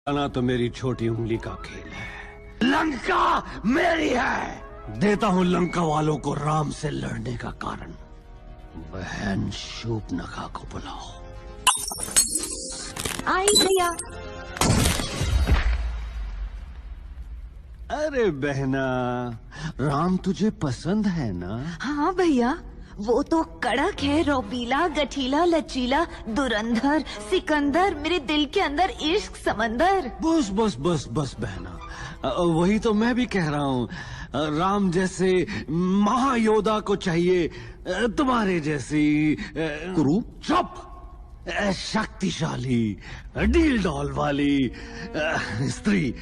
B: आना तो मेरी छोटी उंगली का खेल है। लंका मेरी है। देता हूं लंका वालों को राम से लड़ने का कारण। बहन शूर्पणखा को बुलाओ।
F: आई भैया।
B: अरे बहना, राम तुझे पसंद है ना?
F: हाँ भैया, वो तो कड़क है, रौबीला, गठीला, लचीला, दुरंधर, सिकंदर, मेरे दिल के अंदर इश्क समंदर।
B: बस बस बस बस बहना, वही तो मैं भी कह रहा हूँ। राम जैसे महायोद्धा को चाहिए तुम्हारे जैसी
C: कुरूप।
B: चुप। शक्तिशाली, डील डॉल वाली स्त्री।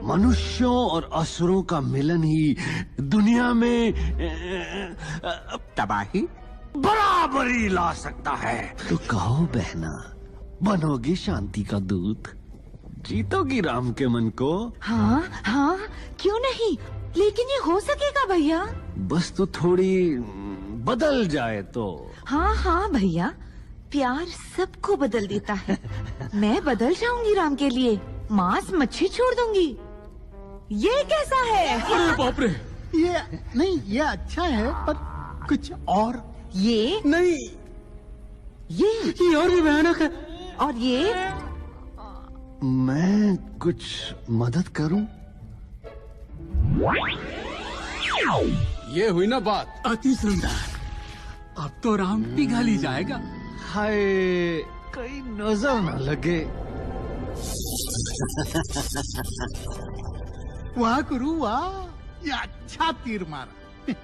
B: मनुष्यों और असुरों का मिलन ही दुनिया में
C: तबाही
B: बराबरी ला सकता है। तो कहो बहना, बनोगी शांति का दूत? जीतोगी राम के मन को?
F: हाँ हाँ, क्यों नहीं, लेकिन ये हो सकेगा भैया?
B: बस तो थोड़ी बदल जाए तो।
F: हाँ हाँ भैया, प्यार सबको बदल देता है। मैं बदल जाऊंगी राम के लिए, मांस मच्छी छोड़ दूंगी। ये कैसा है?
O: अरे बाप रे, ये नहीं, ये अच्छा है, पर कुछ और।
F: ये
O: नहीं, ये और भी भयानक है।
F: और ये
B: मैं कुछ मदद करूं?
O: ये हुई ना बात, अति सुंदर। अब तो राम पिघल ही जाएगा।
B: हाय, कहीं नजर न लगे।
O: वाह गुरु वाह, ये अच्छा तीर मारा।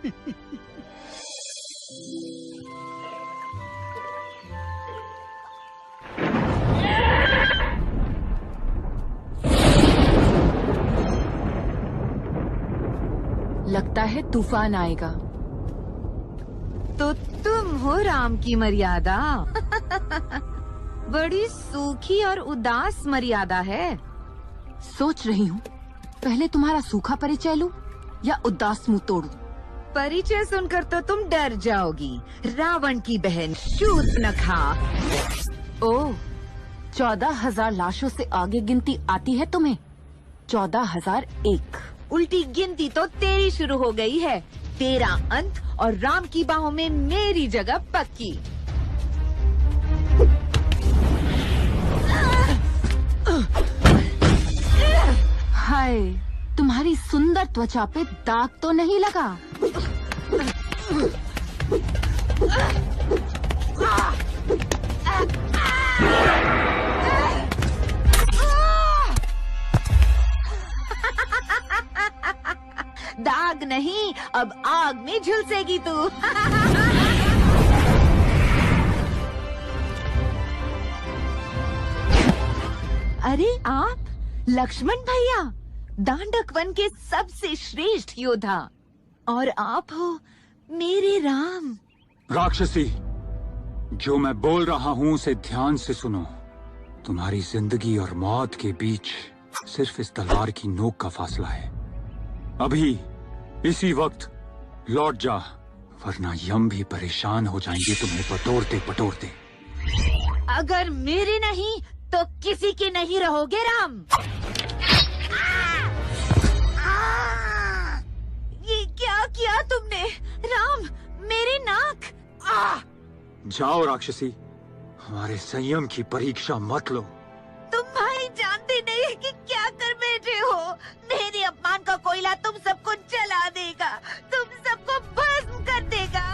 F: लगता है तूफान आएगा।
I: तो तुम हो राम की मर्यादा। बड़ी सूखी और उदास मर्यादा है।
F: सोच रही हूँ पहले तुम्हारा सूखा परिचय लूं या उदास मुंह तोड़ूं।
I: परिचय सुनकर तो तुम डर जाओगी। रावण की बहन शूर्पणखा।
F: ओह, 14,000 लाशों से आगे गिनती आती है तुम्हें? 14,001।
I: उल्टी गिनती तो तेरी शुरू हो गई है। तेरा अंत और राम की बाहों में मेरी जगह पक्की।
F: हाय, तुम्हारी सुंदर त्वचा पे दाग तो नहीं लगा?
I: दाग नहीं, अब आग में झुलसेगी तू। अरे आप लक्ष्मण भैया, दांडक वन के सबसे श्रेष्ठ योद्धा, और आप हो मेरे राम।
L: राक्षसी, जो मैं बोल रहा हूँ उसे ध्यान से सुनो। तुम्हारी जिंदगी और मौत के बीच सिर्फ इस तलवार की नोक का फासला है। अभी इसी वक्त लौट जा, वरना यम भी परेशान हो जाएंगे तुम्हें पटोरते पटोरते।
I: अगर मेरे नहीं तो किसी के नहीं रहोगे राम। ये क्या किया तुमने राम? मेरी नाक।
L: जाओ राक्षसी, हमारे संयम की परीक्षा मत लो।
I: तुम भाई जानते नहीं कि क्या कर बैठे हो। मेरे अपमान का कोयला तुम सबको जला देगा, तुम सबको भस्म कर देगा।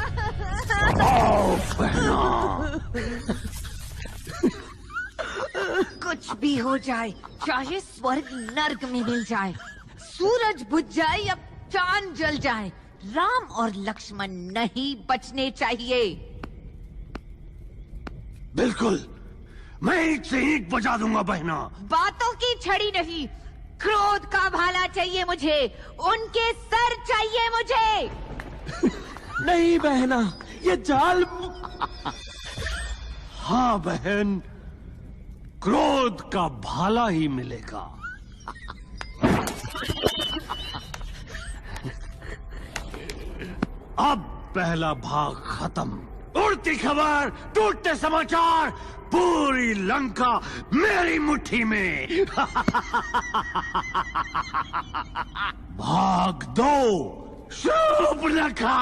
I: कुछ भी हो जाए, चाहे स्वर्ग नर्क में मिल जाए, सूरज बुझ जाए या चांद जल जाए, राम और लक्ष्मण नहीं बचने चाहिए।
B: बिल्कुल, मैं ईंट से ईंट बजा दूंगा बहना।
I: बातों की छड़ी नहीं, क्रोध का भाला चाहिए मुझे। उनके सर चाहिए मुझे।
N: नहीं बहना, ये जाल।
B: हाँ बहन, क्रोध का भाला ही मिलेगा। अब पहला भाग खत्म। उड़ती खबर, टूटते समाचार, पूरी लंका मेरी मुट्ठी में। भाग 2, शूर्पणखा।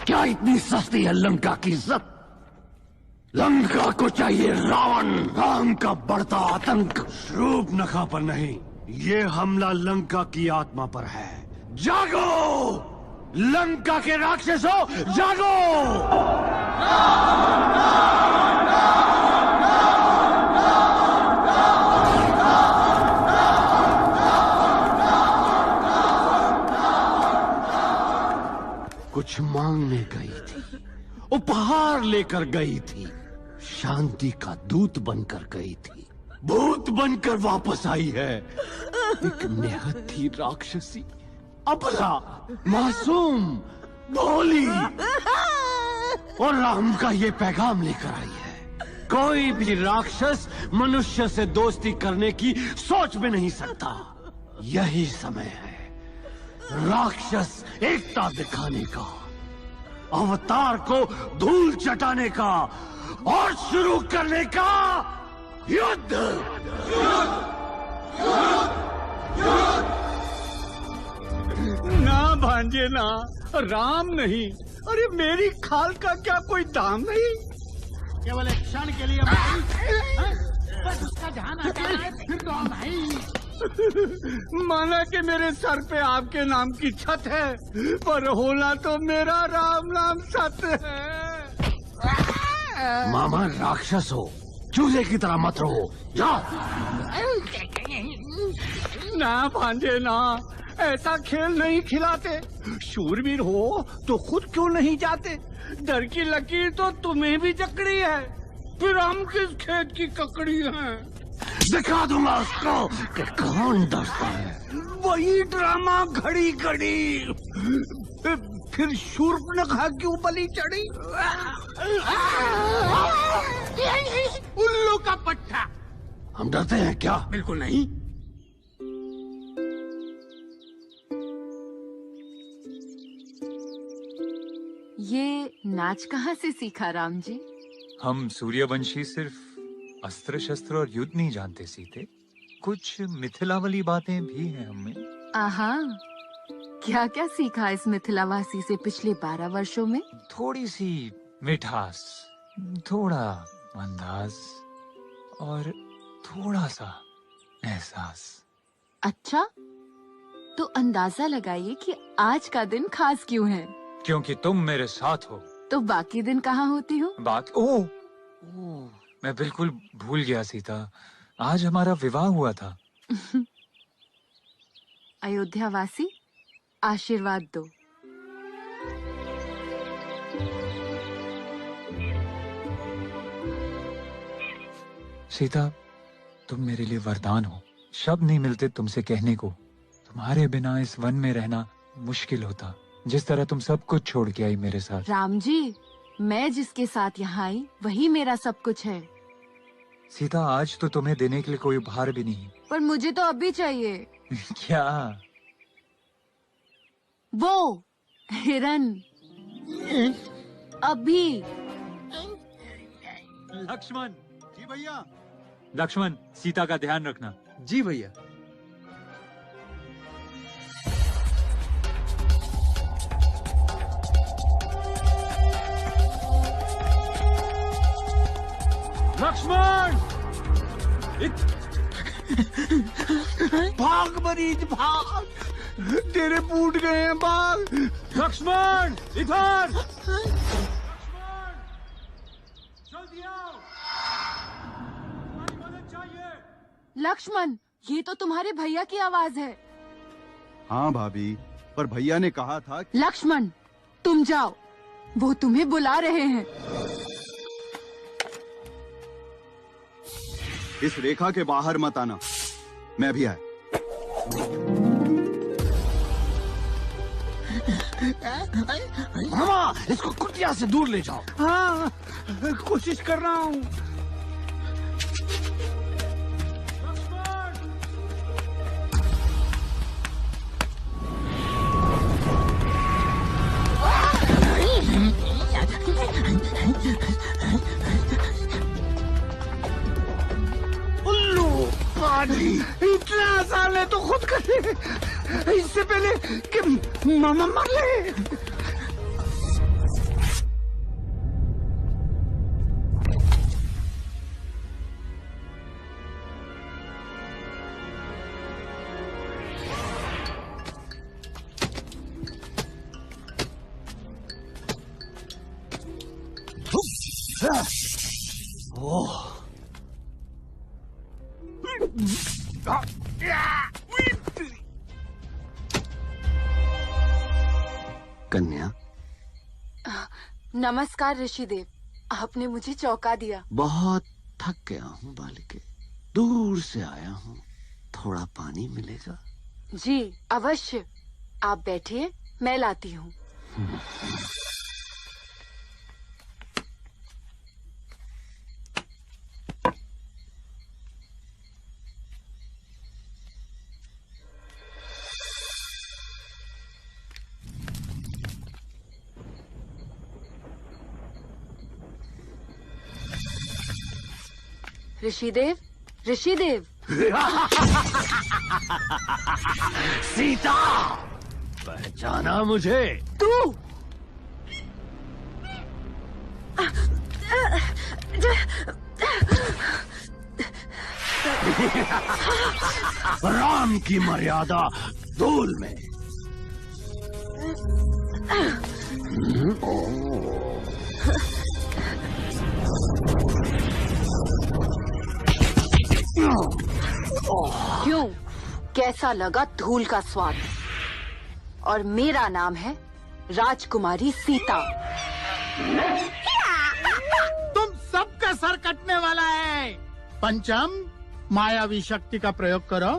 B: क्या इतनी सस्ती है लंका की इज्जत? लंका को चाहिए रावण, राम का बढ़ता आतंक। शूर्पणखा पर नहीं, ये हमला लंका की आत्मा पर है। जागो लंका के राक्षसों, जागो! कुछ मांगने गई थी, उपहार लेकर गई थी, शांति का दूत बनकर गई थी, भूत बनकर वापस आई है। एक निहत्थी राक्षसी, अबला, मासूम, भोली, और राम का ये पैगाम लेकर आई है। कोई भी राक्षस मनुष्य से दोस्ती करने की सोच भी नहीं सकता। यही समय है राक्षस एकता दिखाने का, अवतार को धूल चटाने का और शुरू करने का युद्ध।
L: ना भांजे ना, राम नहीं। अरे मेरी खाल का क्या कोई दाम नहीं?
O: केवल एक क्षण के लिए बस उसका ध्यान आता है, फिर तो हम भाई।
L: माना कि मेरे सर पे आपके नाम की छत है, पर होना तो मेरा राम नाम सत्य है।
B: मामा राक्षस हो, चूहे की तरह मत रहो, जाओ।
L: ना भांजे ना, ऐसा खेल नहीं खिलाते। शूरवीर हो तो खुद क्यों नहीं जाते? डर की लकीर तो तुम्हें भी जकड़ी है, फिर हम किस खेत की ककड़ी हैं?
B: दिखा दूंगा उसको कि कौन डरता है।
L: वही ड्रामा घड़ी घड़ी। फिर शूर्पणखा क्यों बलि चढ़ी?
O: उल्लू का पट्टा।
B: हम डरते हैं क्या?
L: बिल्कुल नहीं।
F: ये नाच कहाँ से सीखा राम जी?
M: हम सूर्यवंशी सिर्फ अस्त्र शस्त्र और युद्ध नहीं जानते सीते, कुछ मिथिलावली बातें भी हैं हमें।
F: आहा, क्या क्या सीखा इस मिथिलावासी से पिछले 12 वर्षों में?
M: थोड़ी सी मिठास, थोड़ा अंदाज और थोड़ा सा एहसास।
F: अच्छा, तो अंदाजा लगाइए कि आज का दिन खास क्यों है?
M: क्योंकि तुम मेरे साथ हो।
F: तो बाकी दिन कहाँ होती हो?
M: ओह, मैं बिल्कुल भूल गया सीता, आज हमारा विवाह हुआ था।
F: अयोध्यावासी, आशीर्वाद दो।
M: सीता, तुम मेरे लिए वरदान हो। शब्द नहीं मिलते तुमसे कहने को। तुम्हारे बिना इस वन में रहना मुश्किल होता, जिस तरह तुम सब कुछ छोड़ के आई मेरे साथ।
F: राम जी, मैं जिसके साथ यहाँ आई वही मेरा सब कुछ है।
M: सीता, आज तो तुम्हें देने के लिए कोई उपहार भी नहीं।
F: पर मुझे तो अभी चाहिए।
M: क्या?
F: वो हिरन, अभी।
M: लक्ष्मण।
N: जी भैया।
M: लक्ष्मण, सीता का ध्यान रखना।
N: जी भैया।
L: लक्ष्मण! भाग मरीज भाग, तेरे फूट गए हैं बाल। लक्ष्मण, इधर! जल्दी आओ, तुम्हारी मदद चाहिए।
F: लक्ष्मण, ये तो तुम्हारे भैया की आवाज है।
N: हाँ भाभी, पर भैया ने कहा था।
F: लक्ष्मण, तुम जाओ, वो तुम्हें बुला रहे हैं।
N: इस रेखा के बाहर मत आना, मैं भी आया।
B: मामा, इसको कुटिया से दूर ले जाओ।
L: हाँ, कोशिश कर रहा हूँ।
B: उल्लू पानी
L: इतना आसान है तो खुद करे, इससे पहले कि मामा मर ले।
C: कन्या,
F: नमस्कार ऋषिदेव, आपने मुझे चौंका दिया।
C: बहुत थक गया हूँ बालिके, दूर से आया हूँ, थोड़ा पानी मिलेगा?
F: जी अवश्य, आप बैठिए, मैं लाती हूँ। ऋषिदेव, ऋषिदेव।
B: सीता, पहचाना मुझे?
F: तू?
B: राम की मर्यादा धूल में।
F: क्यों, कैसा लगा धूल का स्वाद? और मेरा नाम है राजकुमारी सीता।
O: तुम सबका सर कटने वाला है। पंचम, मायावी शक्ति का प्रयोग करो।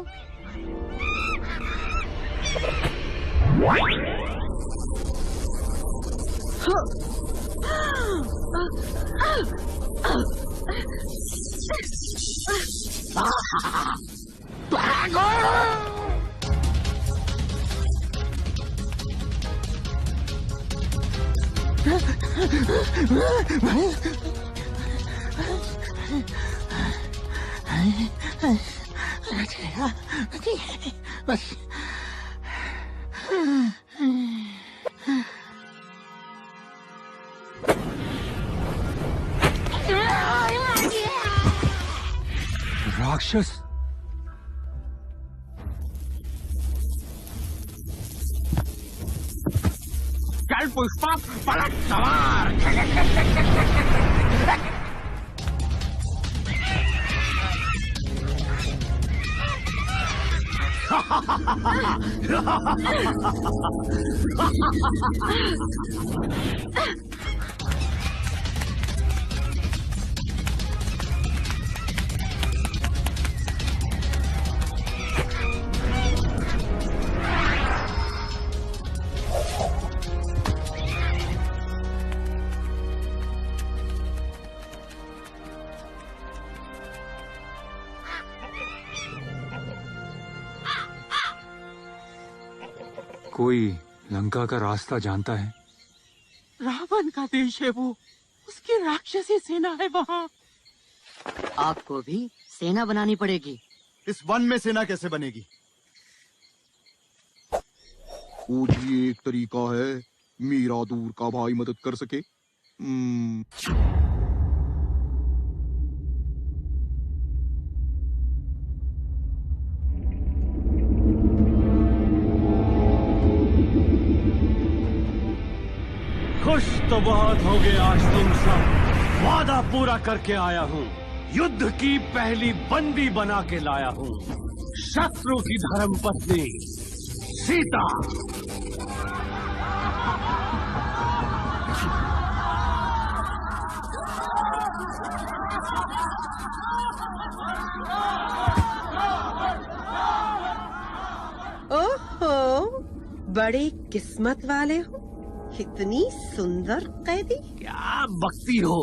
O: भागो!
M: राक्षस,
O: चल पुष्पा, पलट सवार।
M: कोई लंका का रास्ता जानता है?
D: रावण का देश है वो, उसकी राक्षसी सेना है वहाँ।
P: आपको भी सेना बनानी पड़ेगी।
N: इस वन में सेना कैसे बनेगी?
C: कोई एक तरीका है मीरा दूर का भाई मदद कर सके।
B: खुश तो बहुत हो गए आज तुम सब। वादा पूरा करके आया हूँ, युद्ध की पहली बंदी बना के लाया हूँ, शत्रु की धर्मपत्नी सीता।
R: ओहो, बड़े किस्मत वाले हो, इतनी सुंदर कैदी।
B: क्या बकती हो,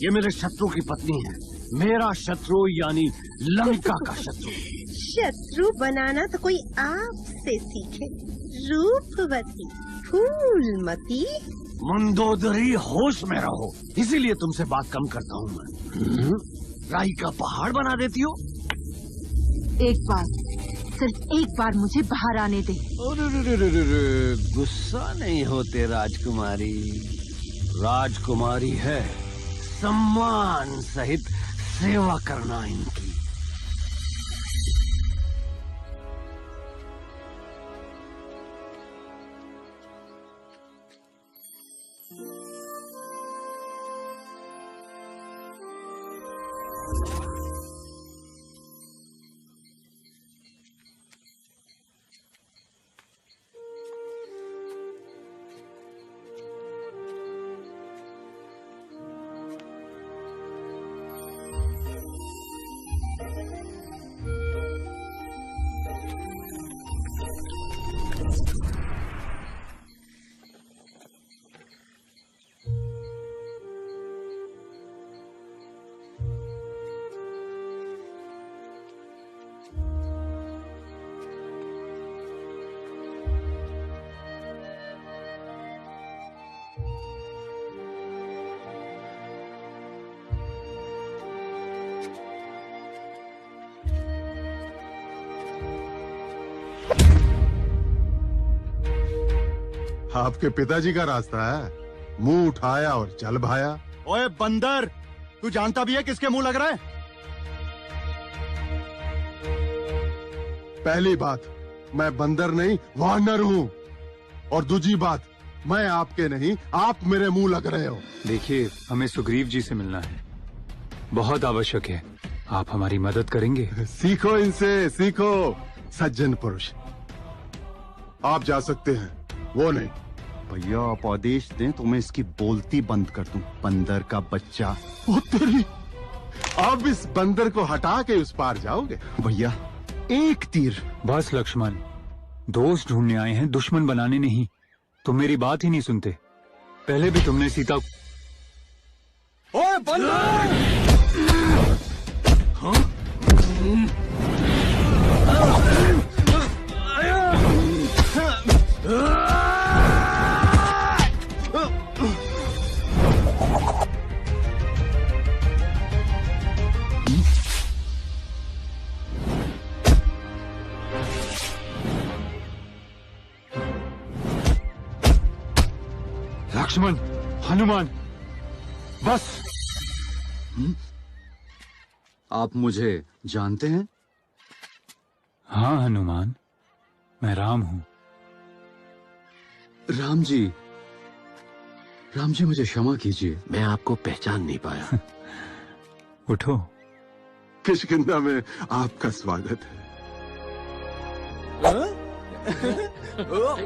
B: ये मेरे शत्रु की पत्नी है। मेरा शत्रु यानी लंका का शत्रु।
R: शत्रु बनाना तो कोई आपसे सीखे। रूपवती, फूलमती।
B: मंदोदरी, होश में रहो, इसीलिए तुमसे बात कम करता हूँ मैं। राई का पहाड़ बना देती हो।
F: एक बार, सिर्फ एक बार मुझे बाहर आने दे।
B: गुस्सा नहीं होते राजकुमारी। राजकुमारी है, सम्मान सहित सेवा करना इनकी।
C: आपके पिताजी का रास्ता है। मुंह उठाया और चल भाया।
N: ओए बंदर, तू जानता भी है किसके मुंह लग रहा है?
C: पहली बात, मैं बंदर नहीं वानर हूँ। और दूसरी बात, मैं आपके नहीं, आप मेरे मुंह लग रहे हो।
M: देखिए, हमें सुग्रीव जी से मिलना है, बहुत आवश्यक है। आप हमारी मदद करेंगे?
C: सीखो इनसे, सीखो। सज्जन पुरुष, आप जा सकते हैं,
T: वो नहीं।
Q: भैया आप आदेश दें तो मैं इसकी बोलती बंद कर दूं। बंदर का बच्चा।
T: ओ तेरी, अब इस बंदर को हटा के उस पार जाओगे?
Q: भैया एक तीर।
M: बस लक्ष्मण, दोस्त ढूंढने आए हैं, दुश्मन बनाने नहीं। तुम मेरी बात ही नहीं सुनते। पहले भी तुमने सीता।
T: ओए बंदर! हाँ?
M: लक्ष्मण, हनुमान, बस।
Q: आप मुझे जानते हैं?
M: हाँ हनुमान, मैं राम हूं।
C: राम जी मुझे क्षमा कीजिए, मैं आपको पहचान नहीं पाया।
M: उठो।
T: किष्किंधा में आपका स्वागत है।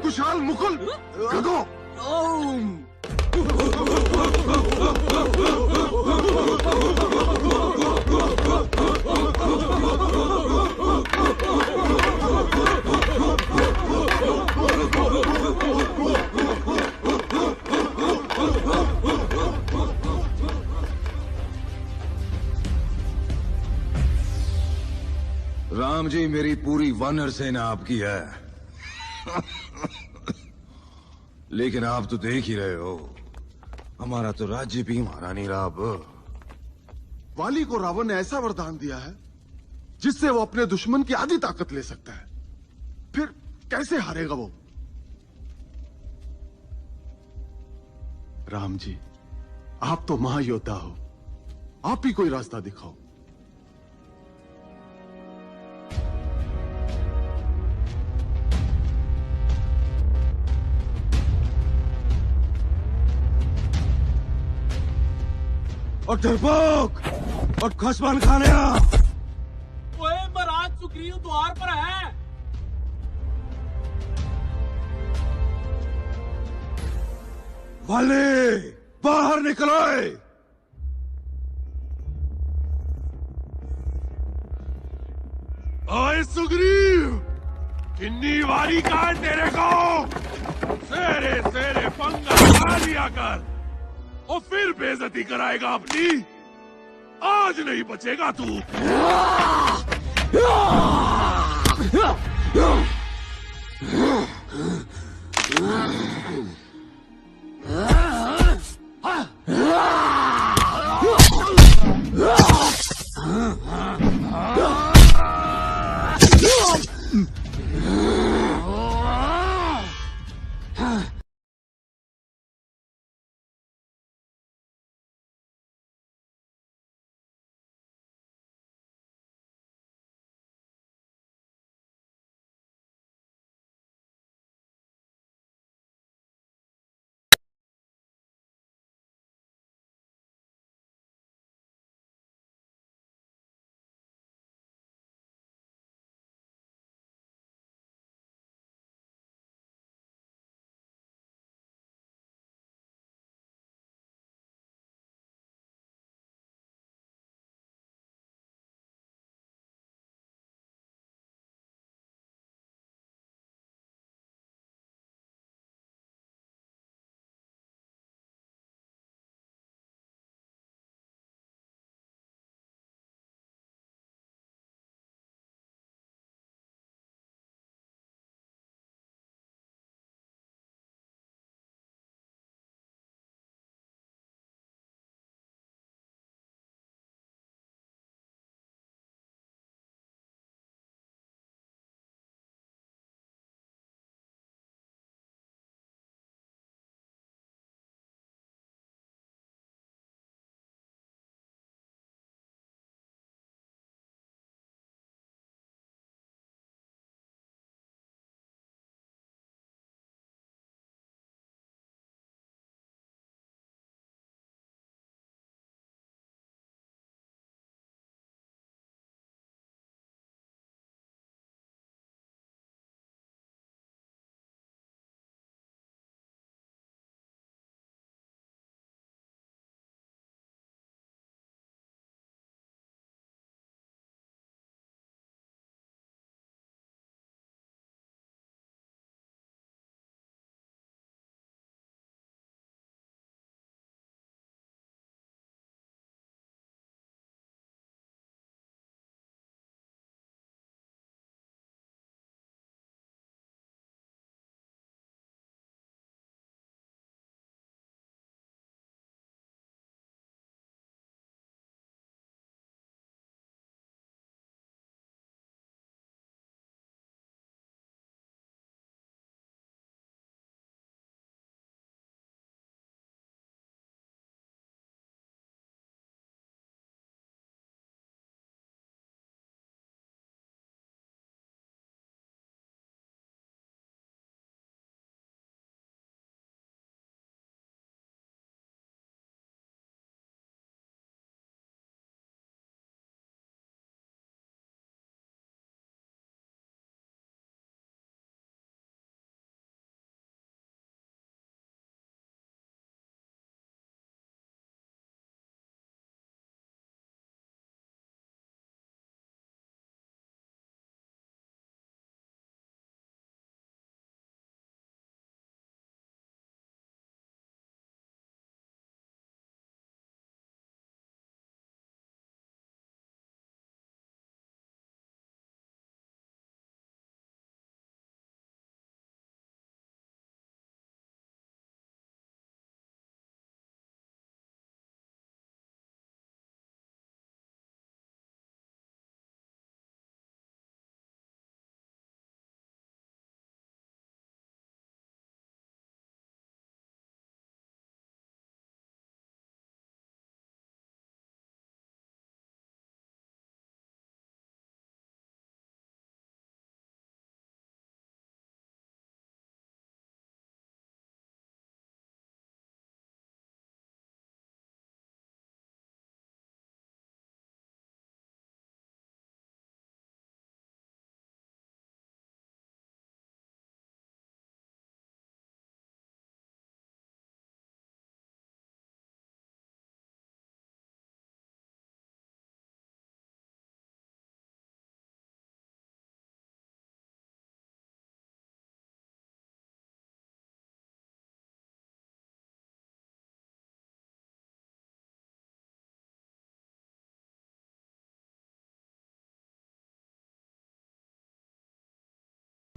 T: कुशाल, मुकुल, गदो।
C: राम जी, मेरी पूरी वानर सेना आपकी है। लेकिन आप तो देख ही रहे हो, हमारा तो राज्य भी हमारा नहीं रहा अब।
T: वाली को रावण ने ऐसा वरदान दिया है जिससे वो अपने दुश्मन की आधी ताकत ले सकता है। फिर कैसे हारेगा वो? राम जी, आप तो महायोद्धा हो, आप ही कोई रास्ता दिखाओ।
C: और डरपोक और खसमान खाने आ।
D: ओए महाराज, सुग्रीव द्वार पर है।
C: वाले, बाहर निकलो।
T: ओए सुग्रीव, किन्नी वारी का है तेरे को? सेरे सेरे पंगा खा लिया कर और फिर बेइज्जती कराएगा अपनी। आज नहीं बचेगा तू।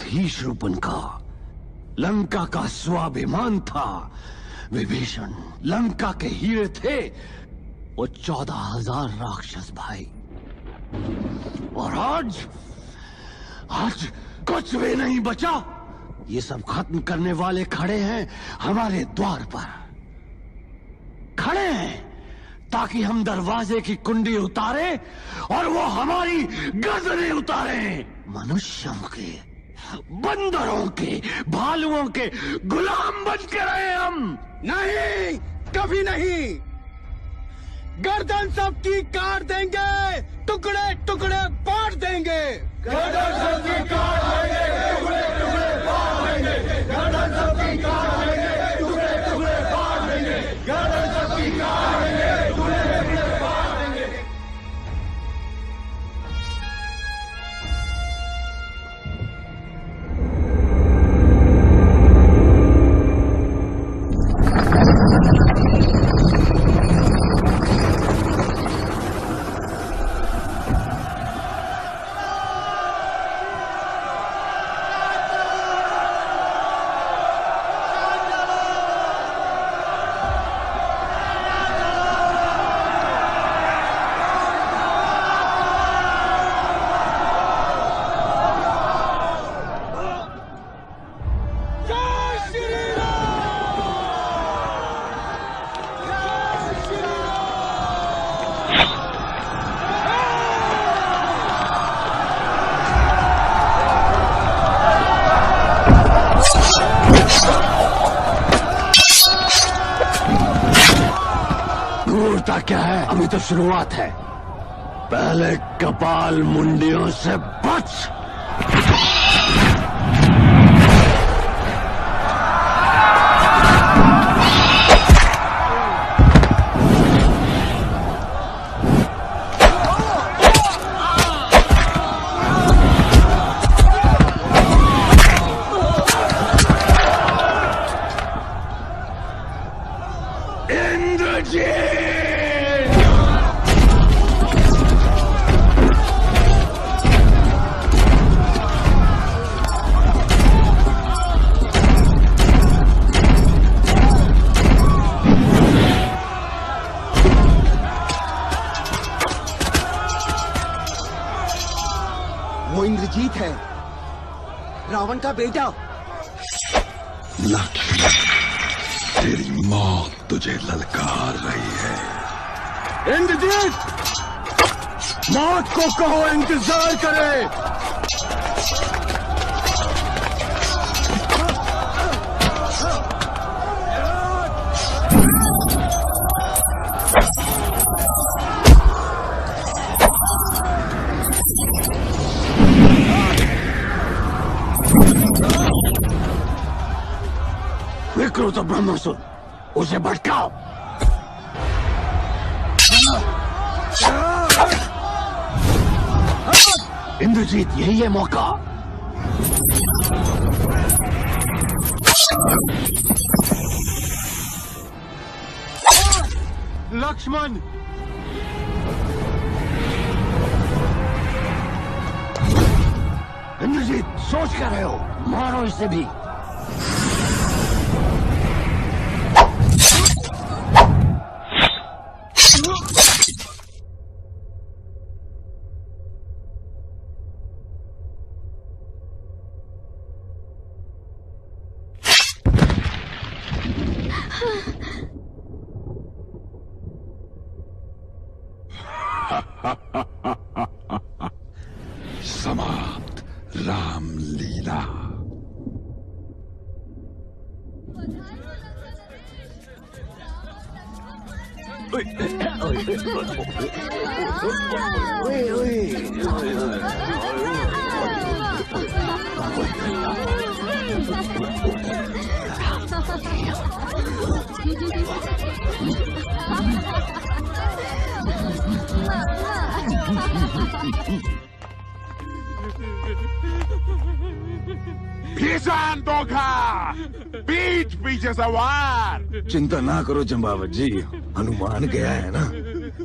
B: ही शूर्पणखा लंका का स्वाभिमान था। विभीषण लंका के हीरे थे, वो 14,000 राक्षस भाई। और आज कुछ भी नहीं बचा। ये सब खत्म करने वाले खड़े हैं हमारे द्वार पर, खड़े हैं ताकि हम दरवाजे की कुंडी उतारे और वो हमारी गर्दनें उतारे। मनुष्यों के, बंदरों के, भालुओं के गुलाम बन के रहे हम।
N: नहीं, कभी नहीं। गर्दन सबकी काट देंगे, टुकड़े टुकड़े बांट देंगे। गर्दन सबकी काट देंगे, टुकड़े टुकड़े बांट देंगे। गर्दन सबकी काट देंगे, टुकड़े टुकड़े बांट देंगे। गर्दन सबकी काट देंगे, टुकड़े टुकड़े बांट देंगे।
B: क्या है? अभी तो शुरुआत है। पहले कपाल मुंडियों से बच।
H: वो इंद्रजीत है, रावण का बेटा।
C: लक्ष्मण, तेरी मौत तुझे ललकार रही है।
B: इंद्रजीत, मौत को कहो इंतजार करे। विकृत ब्रह्मासुर, उसे भटकाओ। इंद्रजीत, यही है मौका।
N: लक्ष्मण,
B: इंद्रजीत, सोच कर रहे हो? मारो इसे भी।
C: समाप्त रामलीला।
O: भीषण धोखा, पीठ पीछे सवार।
N: चिंता ना करो जंबावत जी, हनुमान गया है ना।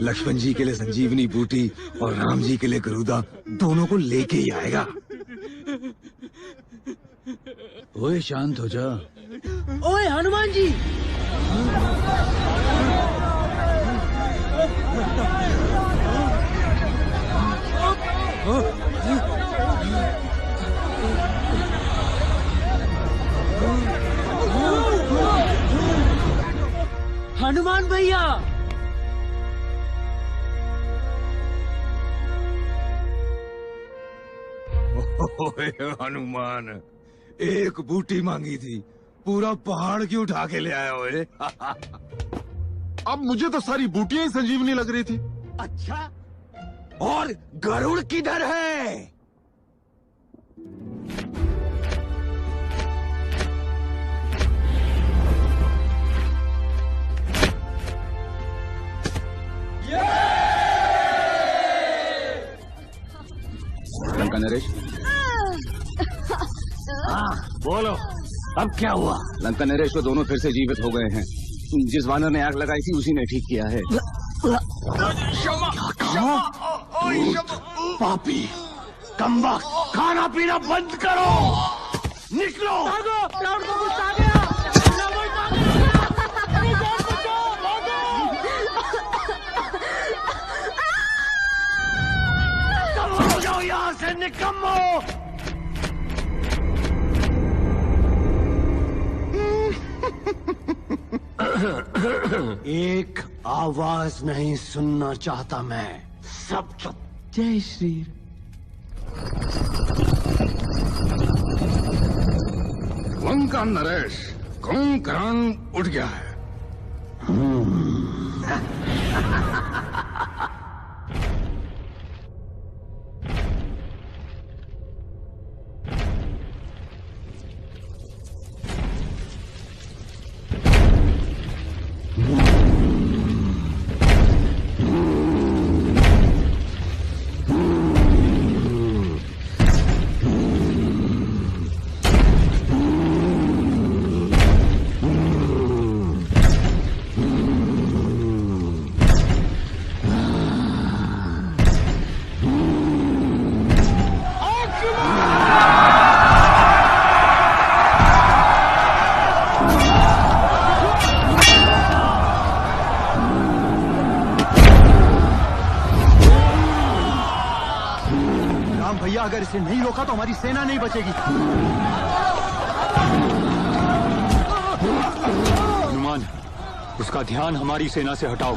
N: लक्ष्मण जी के लिए संजीवनी बूटी और राम जी के लिए गरुदा, दोनों को लेके ही आएगा।
C: ओए शांत हो जा।
H: ओए हनुमान जी। हनुमान भैया।
C: ओए हनुमान, एक बूटी मांगी थी, पूरा पहाड़ क्यों उठा के ले आया ओए?
Q: अब मुझे तो सारी बूटियां ही संजीवनी लग रही थी।
C: अच्छा, और गरुड़ किधर है?
Q: लंका नरेश।
B: बोलो, अब क्या हुआ?
Q: लंका नरेश वो दोनों फिर से जीवित हो गए हैं। जिस वानर ने आग लगाई थी उसी ने ठीक किया है।
B: पापी, कमबख्त, खाना पीना बंद करो, निकलो। चलो जाओ यहाँ से, निकम्मो। एक आवाज नहीं सुनना चाहता मैं, सब चुप।
H: जय श्री।
C: लंका नरेश, कुंभकर्ण उठ गया है।
Q: अगर इसे नहीं रोका तो हमारी सेना नहीं बचेगी।
M: हनुमान, उसका ध्यान हमारी सेना से हटाओ।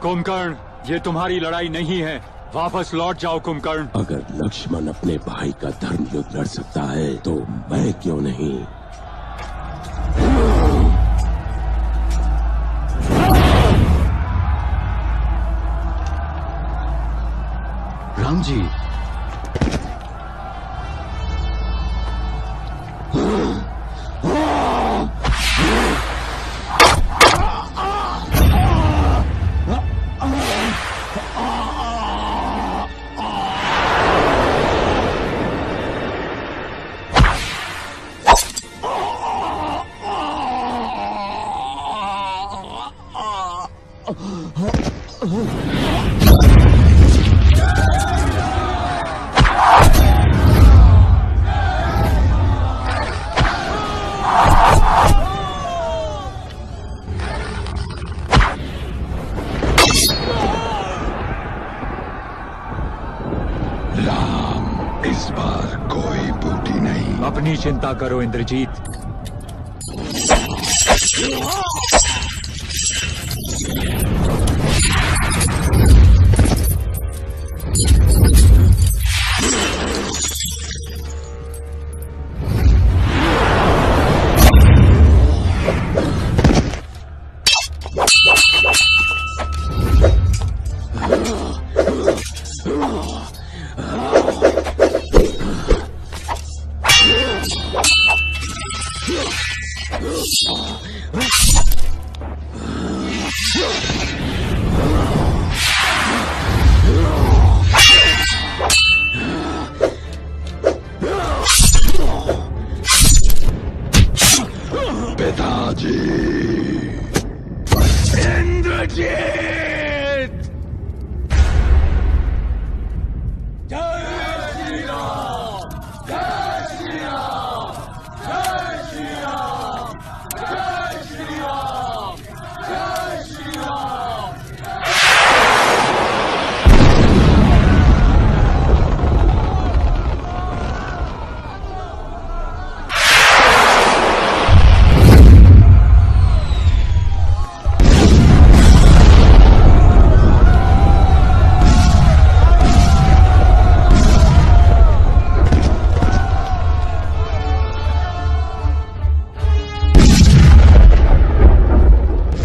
M: कुंभकर्ण, ये तुम्हारी लड़ाई नहीं है, वापस लौट जाओ कुंभकर्ण।
B: अगर लक्ष्मण अपने भाई का धर्म युद्ध लड़ सकता है तो मैं क्यों नहीं?
Q: राम जी,
C: इस बार कोई बूटी नहीं।
M: अपनी चिंता करो इंद्रजीत।
B: जीत।
T: जय श्री राम, जय श्री राम, जय श्री राम, जय श्री राम, जय श्री राम।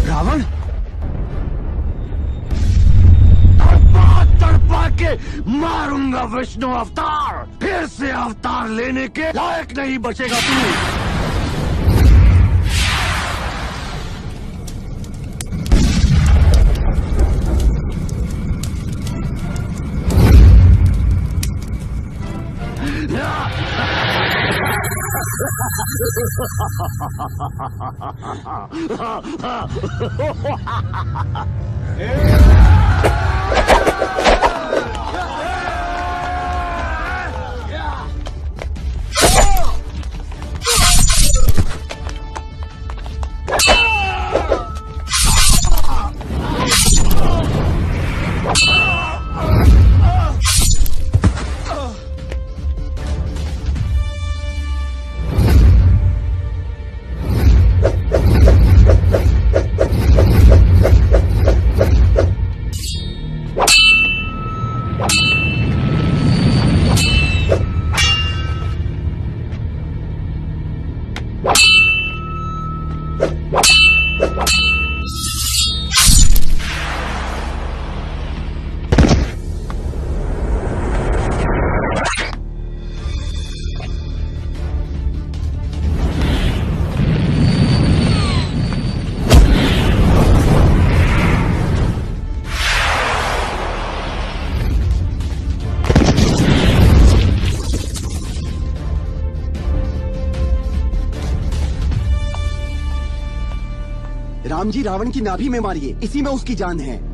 B: रावण तड़पा के मारूंगा विष्णु अवतार, फिर से अवतार लेने के लायक नहीं बचेगा तू।
G: राम जी रावण की नाभि में मारिए, इसी में उसकी जान है।